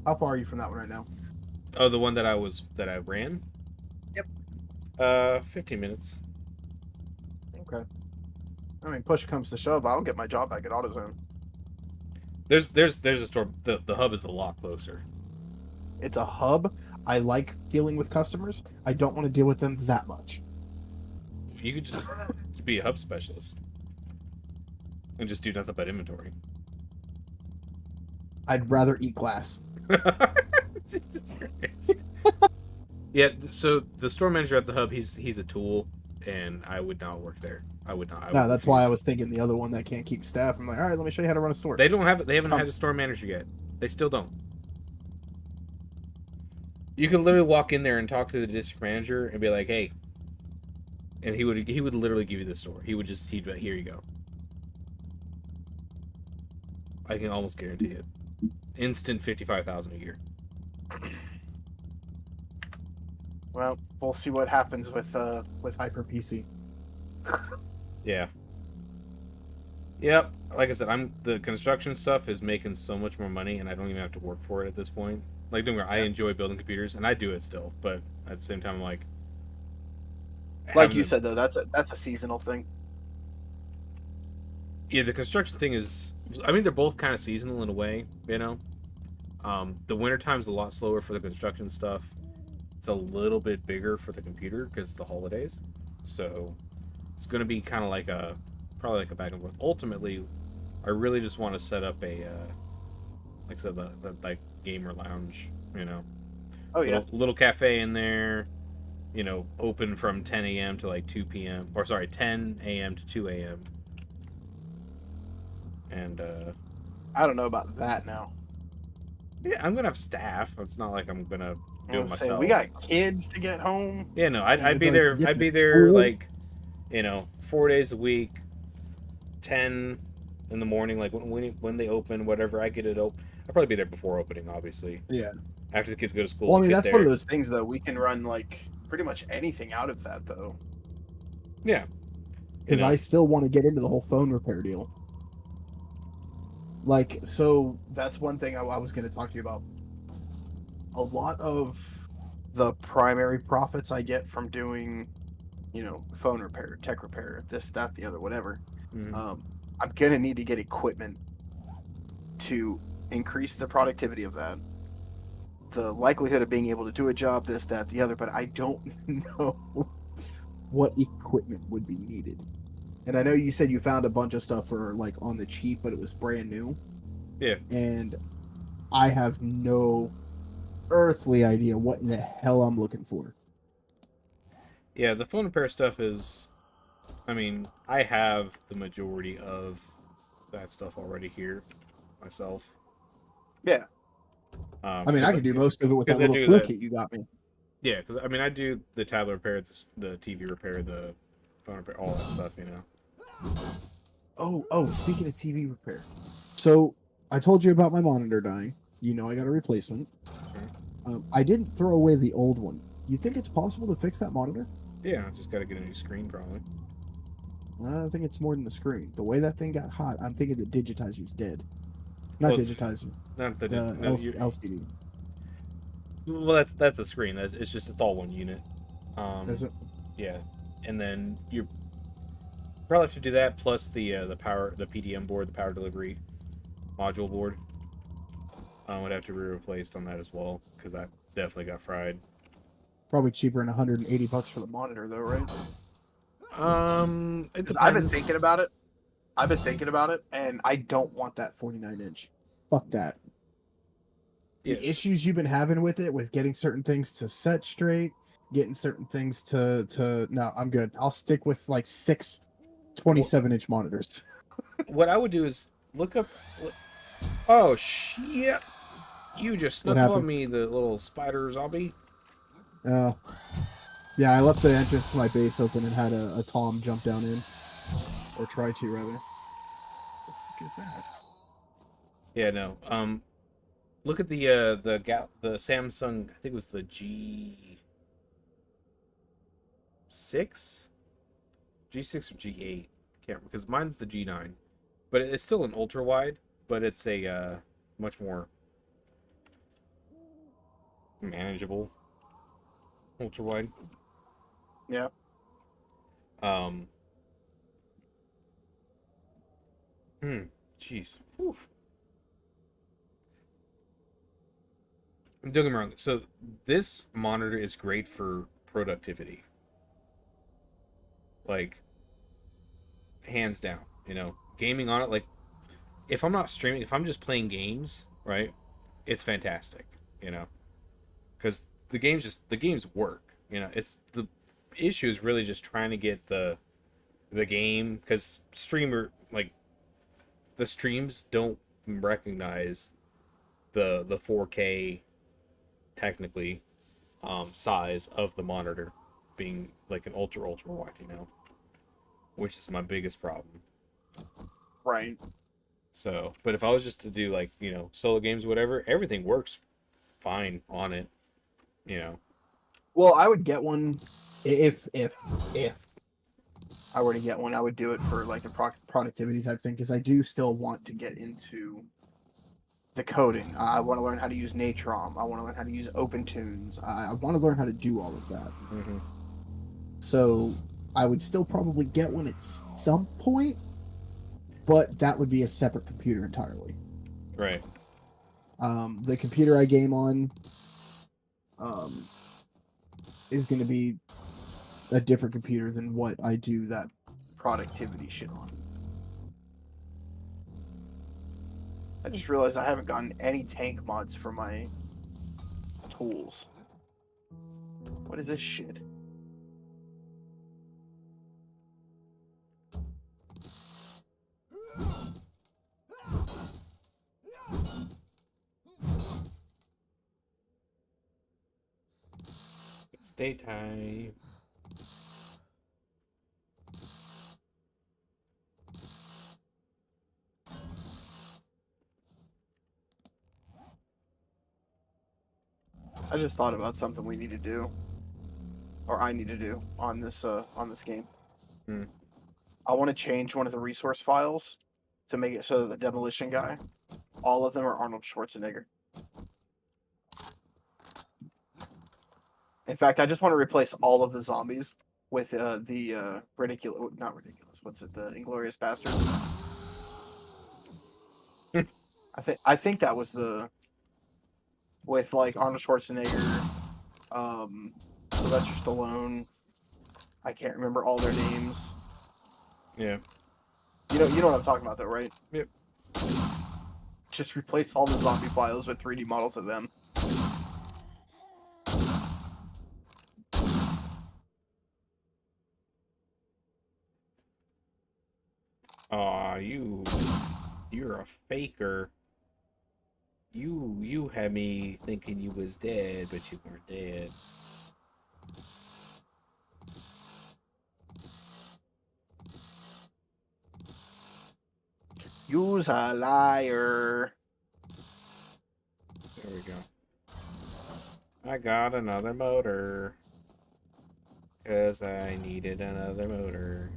How far are you from that one right now? oh, the one that I ran. Yep. 15 minutes. Okay. I mean, push comes to shove, I'll get my job back at AutoZone. There's a store. The hub is a lot closer. It's a hub. I like dealing with customers. I don't want to deal with them that much. You could just be a hub specialist and just do nothing but inventory. I'd rather eat glass. Jesus Christ. Yeah, so the store manager at the hub, he's a tool, and I would not work there. I would not. No, that's why I was thinking the other one that can't keep staff. I'm like, all right, let me show you how to run a store. They haven't had a store manager yet. They still don't. You could literally walk in there and talk to the district manager and be like, "Hey," and he would literally give you the store. He'd be like, "Here you go." I can almost guarantee it. Instant 55,000 a year. Well, we'll see what happens with Hyper PC. Yeah. Yep. Like I said, the construction stuff is making so much more money, and I don't even have to work for it at this point. Like, don't get me wrong, I enjoy building computers, and I do it still, but at the same time, I'm like, Like you said though, that's a seasonal thing. yeah, the construction thing is. I mean, they're both kind of seasonal in a way, you know. The wintertime's a lot slower for the construction stuff. It's a little bit bigger for the computer because of the holidays. So it's going to be kind of like probably like a back and forth. Ultimately, I really just want to set up a, like I said, the like gamer lounge, you know. Oh yeah. Little cafe in there, you know, open from 10 a.m. to like 2 p.m. Or sorry, 10 a.m. to 2 a.m. And I don't know about that now. yeah, I'm gonna have staff. It's not like I'm gonna do it myself. We got kids to get home. Yeah, no, I'd be like, there. get I'd be to there school. like, you know, 4 days a week, 10 in the morning, like when they open, whatever. I get it open. I'll probably be there before opening, obviously. Yeah. After the kids go to school. Well, I mean, get that's one of there. those things though. We can run like pretty much anything out of that though. Yeah. Because I still want to get into the whole phone repair deal. Like, so that's one thing I was going to talk to you about. A lot of the primary profits I get from doing, you know, phone repair, tech repair, this, that, the other, whatever. Mhm. I'm going to need to get equipment to increase the productivity of that. The likelihood of being able to do a job, this, that, the other, but I don't know what equipment would be needed. And I know you said you found a bunch of stuff for like on the cheap, but it was brand new. Yeah. And I have no earthly idea what in the hell I'm looking for. Yeah, the phone repair stuff is I mean, I have the majority of that stuff already here myself. Yeah. I mean, I can do most of it with that because I little do that. toolkit you got me. Yeah, because I mean, I do the tablet repair, the TV repair, the phone repair, all that stuff. Oh, speaking of TV repair. So, I told you about my monitor dying. You know I got a replacement. I didn't throw away the old one. You think it's possible to fix that monitor? Yeah, I just got to get a new screen probably. I think it's more than the screen. The way that thing got hot, I'm thinking the digitizer's dead. Not Well, digitizer. Not the, The no, you- LCD. Well, that's a screen. It's all one unit. Is it? Yeah, and then you probably have to do that plus the power, the PDM board, the power delivery module board. Would have to be replaced on that as well because that definitely got fried. Probably cheaper than $180 For the monitor, though, right? It Because I've been depends. thinking about it. And I don't want that. 49-inch. Fuck that. Yes. The issues you've been having with it, with getting certain things to set straight, getting certain things to no, I'm good. I'll stick with like 6 27-inch monitors. What I would do is look up. Oh shit! You just What snuck up on happened? me, the little spider zombie. Yeah, I left the entrance to my base open and had a Tom jump down in. Or try to, rather. What the fuck is that? Yeah, no. Look at the Samsung. I think it was the G6, G6 or G8. Can't, because mine's the G9, but it's still an ultra wide. But it's a much more manageable ultra wide. Yeah. Jeez. Whew. Don't get me wrong. So this monitor is great for productivity. Like, hands down. Gaming on it. Like, if I'm not streaming, if I'm just playing games, right? It's fantastic. Because the games work. It's the issue is really just trying to get the game, because the streams don't recognize the 4K technically size of the monitor being like an ultra wide, which is my biggest problem. Right. So, but if I was just to do like, solo games, whatever, everything works fine on it, Well, I would get one if I were to get one. I would do it for like the productivity type thing, because I do still want to get into the coding. I want to learn how to use Natrom. I want to learn how to use OpenTunes. I want to learn how to do all of that. Mm-hmm. So I would still probably get one at some point, but that would be a separate computer entirely. Right. The computer I game on is going to be a different computer than what I do that productivity shit on. I just realized I haven't gotten any tank mods for my tools. What is this shit? It's daytime. I just thought about something we need to do, or I need to do on this game. Hmm. I want to change one of the resource files to make it so that the demolition guy, all of them are Arnold Schwarzenegger. In fact, I just want to replace all of the zombies with the ridiculous, not ridiculous. What's it? The Inglorious Bastards. I think that was the, with like Arnold Schwarzenegger, Sylvester Stallone. I can't remember all their names. Yeah. You know what I'm talking about, though, right? Yep. Just replace all the zombie files with 3D models of them. you're a faker. You had me thinking you was dead, but you weren't dead. You's a liar. There we go. I got another motor. Because I needed another motor.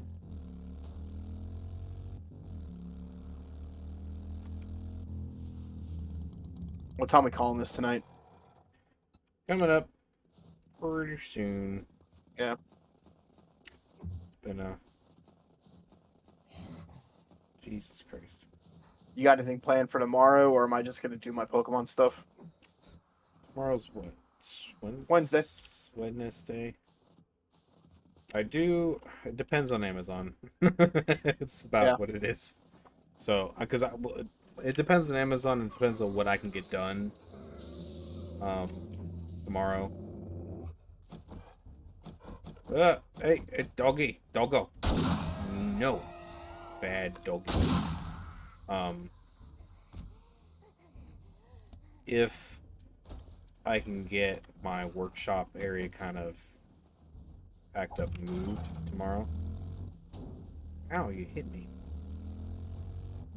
What time we calling this tonight? Coming up pretty soon. Yeah. It's been a... Jesus Christ. You got anything planned for tomorrow, or am I just gonna do my Pokemon stuff? Tomorrow's what? Wednesday. Wednesday. I do. It depends on Amazon. It's about Yeah. what it is. So, because it depends on Amazon and depends on what I can get done. Tomorrow. Hey, doggo. No, bad doggy. If I can get my workshop area kind of packed up and moved tomorrow. Ow, you hit me.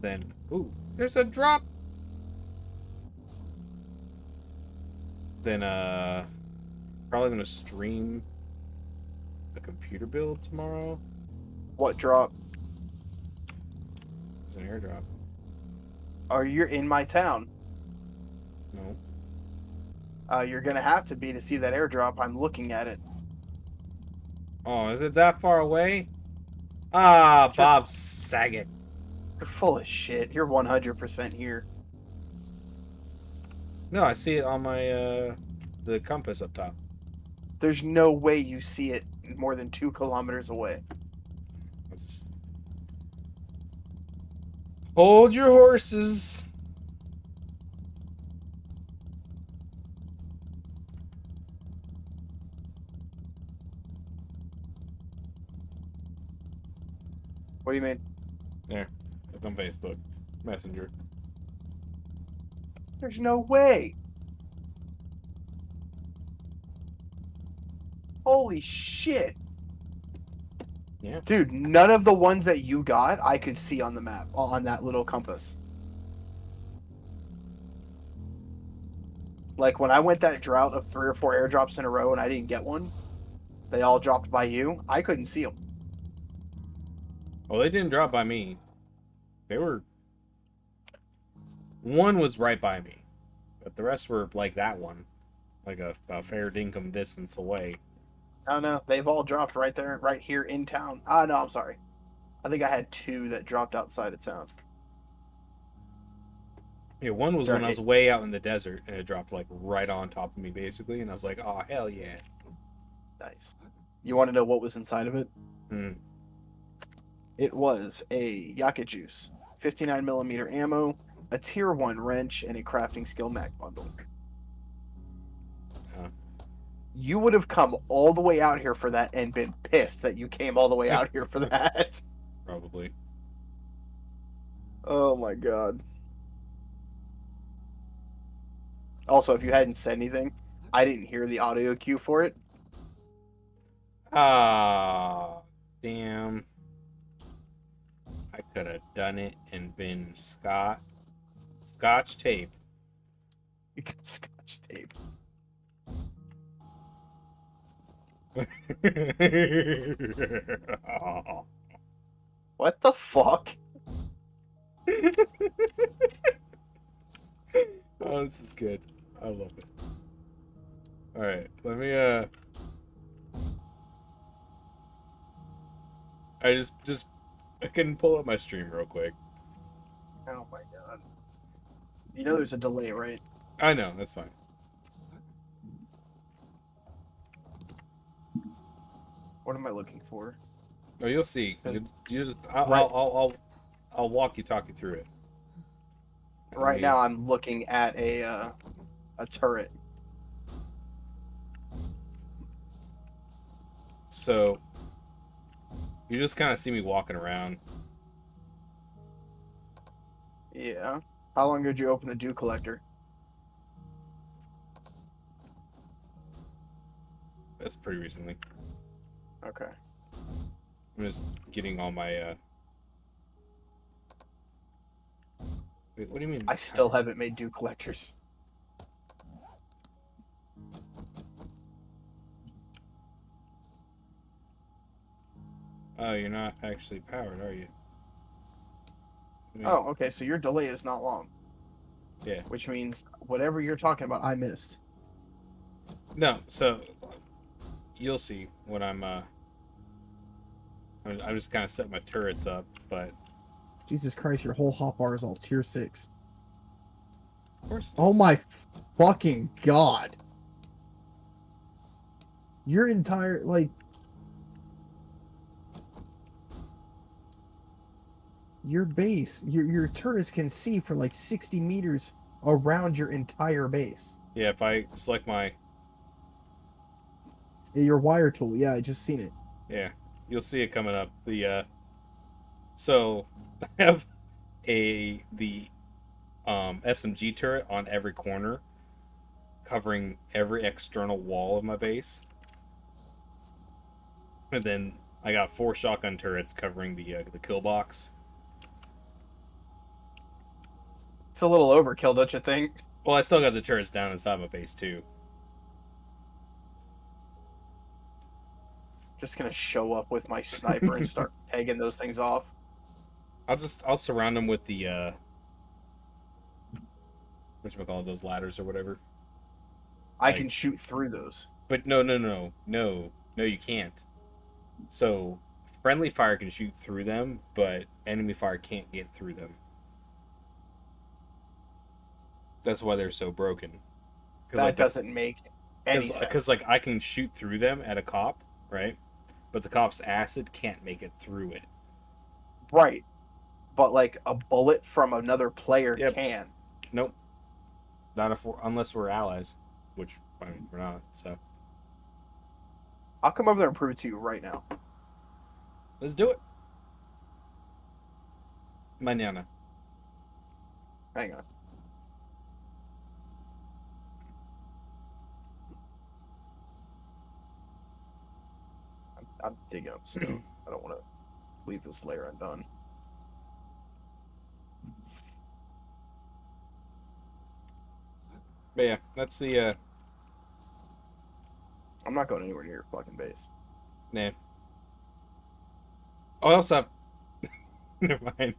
Then, ooh, there's a drop. Then, probably gonna stream a computer build tomorrow. What drop? There's an airdrop. Oh, you're in my town. No. You're gonna have to be to see that airdrop. I'm looking at it. Oh, is it that far away? Ah, Bob Saget. You're full of shit. You're 100% here. No, I see it on my, the compass up top. There's no way you see it more than 2 kilometers away. I'll just... Hold your horses. What do you mean? There. Look on Facebook. Messenger. There's no way. Holy shit. Yeah. Dude, none of the ones that you got I could see on the map, on that little compass. Like when I went that drought of 3 or 4 airdrops in a row and I didn't get one, they all dropped by you. I couldn't see them. Oh, they didn't drop by me. They were... One was right by me. But the rest were like that one. Like a fair dinkum distance away. I don't know. They've all dropped right there, right here in town. Ah, no, I'm sorry. I think I had 2 that dropped outside of town. Yeah, one was Sure, when I was way out in the desert, and it dropped like right on top of me, basically, and I was like, "Oh hell yeah!" Nice. You want to know what was inside of it? Hmm. It was a Yaka Juice, 59mm ammo, a tier 1 wrench, and a crafting skill mag bundle. Huh. You would have come all the way out here for that and been pissed that you came all the way out here for that. Probably. Oh my god. Also, if you hadn't said anything, I didn't hear the audio cue for it. Ah, damn. I could have done it and been Scotch tape. You got Scotch tape. What the fuck? Oh, this is good. I love it. Alright, let me, I can pull up my stream real quick. Oh my god. You know there's a delay, right? I know, that's fine. What am I looking for? Oh, you'll see. That's- You just, Right. I'll talk you through it. Right now I'm looking at a turret. So, you just kind of see me walking around. Yeah. How long ago did you open the dew collector? That's pretty recently. Okay. I'm just getting all my. Wait, what do you mean? I still haven't made dew collectors. Oh, you're not actually powered, are you? Oh, okay. So your delay is not long. Yeah. Which means whatever you're talking about, I missed. No, so you'll see when I'm just kind of set my turrets up, but Jesus Christ, your whole hotbar is all tier 6. of course. Oh my fucking god. Your entire, like... Your base, your turrets can see for like 60 meters around your entire base. Yeah, if I select my Your wire tool, yeah, I just seen it. yeah, you'll see it coming up. So I have the SMG turret on every corner, covering every external wall of my base, and then I got 4 shotgun turrets covering the kill box. It's a little overkill, don't you think? Well, I still got the turrets down inside my base too. Just gonna show up with my sniper and start pegging those things off. I'll surround them with the whatchamacallit, those ladders or whatever. I Like- can shoot through those. But no, you can't. So friendly fire can shoot through them, but enemy fire can't get through them. That's why they're so broken. That doesn't make any sense. Because like I can shoot through them at a cop, right? But the cop's acid can't make it through it. Right. But like a bullet from another player Yep. can. Nope. Not unless we're allies, which I mean, we're not. So I'll come over there and prove it to you right now. let's do it. Mañana. Hang on. I'm digging up stone. I don't want to leave this layer undone. But yeah, that's the I'm not going anywhere near your fucking base. nah. Oh, I also have. Never mind.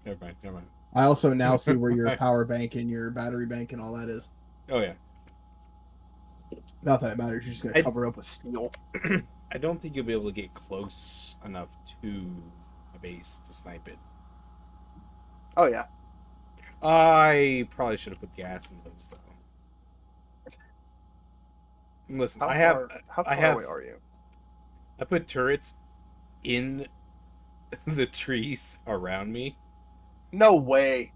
I also now see where your power bank and your battery bank and all that is. Oh yeah. Not that it matters. You're just gonna I- cover up with steel. I don't think you'll be able to get close enough to a base to snipe it. Oh yeah. I probably should have put gas in those though. Listen, How I far have away are you? I put turrets in the trees around me. No way.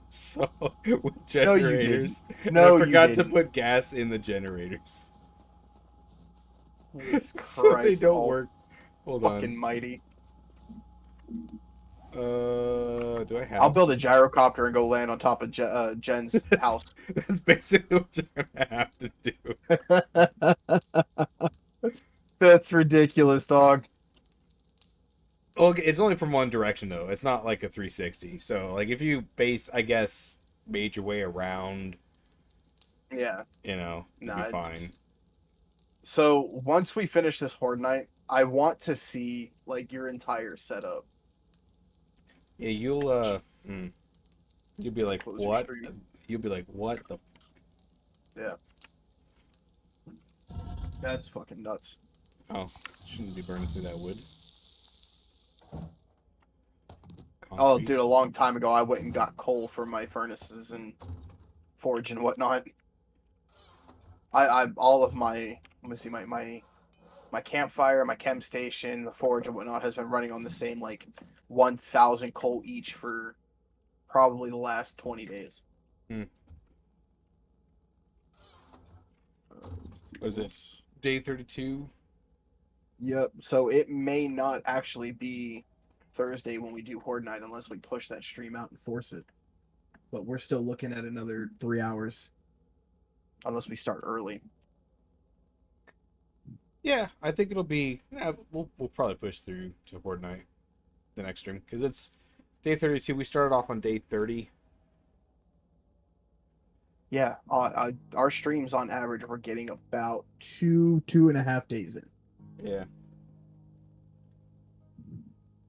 So with No, you generators, didn't. No, I forgot you to didn't. put gas in the generators. Jesus So they Christ, don't all work. Hold Fucking on. mighty. Do I have? I'll build a gyrocopter and go land on top of Jen's house. That's basically what you're gonna have to do. That's ridiculous, dog. Well, it's only from one direction though. It's not like a 360. So, like, if you I guess, made your way around, Yeah. you'd Nah, be it's- fine. So once we finish this Horde Night, I want to see like your entire setup. Yeah, you'll be like, Close your what? stream. You'll be like, what the? That's fucking nuts. Oh, shouldn't be burning through that wood. Oh, Concrete. dude, a long time ago, I went and got coal for my furnaces and forge and whatnot. I all of my let me see my campfire, my chem station, the forge and whatnot has been running on the same like 1,000 coal each for probably the last 20 days. Hmm. Let's do Was it this. day 32? Yep. So it may not actually be Thursday when we do Horde Night unless we push that stream out and force it. but we're still looking at another 3 hours. Unless we start early. Yeah, I think it'll be. Yeah, we'll probably push through to Horde Night, the next stream, because it's day 32. We started off on day 30. Yeah, our streams on average we're getting About 2.5 days in. Yeah.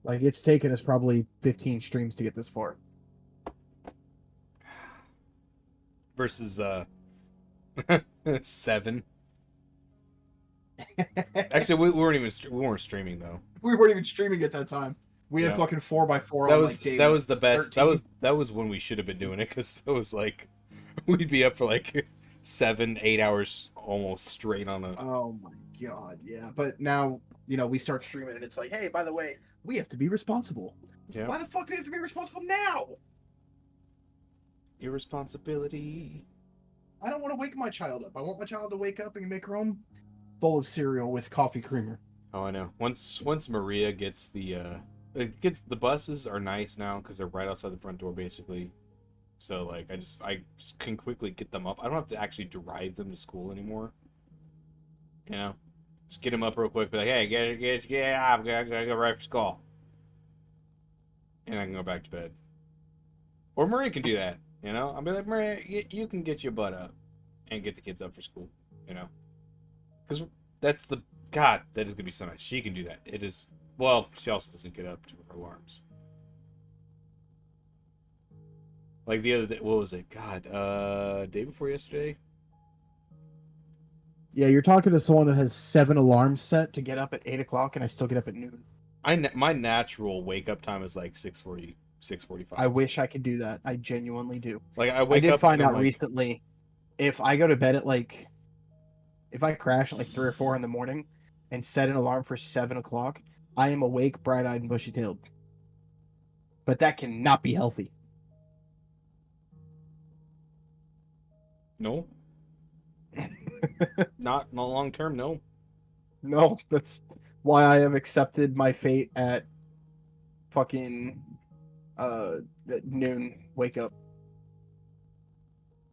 Like, it's taken us probably 15 streams to get this far. Versus 7. Actually, we weren't streaming though. We weren't even streaming at that time. We had Yeah. fucking 4x4 That on was like day that was the best. 13. That was when we should have been doing it, because it was like we'd be up for like 7-8 hours almost straight on a. Oh my god, yeah. But now, you know, we start streaming and it's like, hey, by the way, we have to be responsible. Yeah. Why the fuck do we have to be responsible now? Irresponsibility. I don't want to wake my child up. I want my child to wake up and make her own bowl of cereal with coffee creamer. Oh, I know. Once Maria gets the the buses are nice now because they're right outside the front door basically. So like I just can quickly get them up. I don't have to actually drive them to school anymore. You know, just get them up real quick. Be like, hey, get up, gotta go right for school, and I can go back to bed. Or Maria can do that. You know, I'll be like, Maria, you can get your butt up and get the kids up for school. You know, because that's the God. That is gonna be so nice. She can do that. It is. Well, she also doesn't get up to her alarms. Like the other day, what was it? God, day before yesterday. Yeah, you're talking to someone that has 7 alarms set. to get up at 8 o'clock, and I still get up at noon. My natural wake up time is like 6:40, 6:45. I wish I could do that. I genuinely do. Like I I wake did up. find and I'm out like, recently, if I go to bed at like, if I crash at like 3 or 4 in the morning, and set an alarm for 7 o'clock, I am awake, bright-eyed, and bushy-tailed. But that cannot be healthy. No. Not long term. No. No, that's why I have accepted my fate at fucking at noon wake up.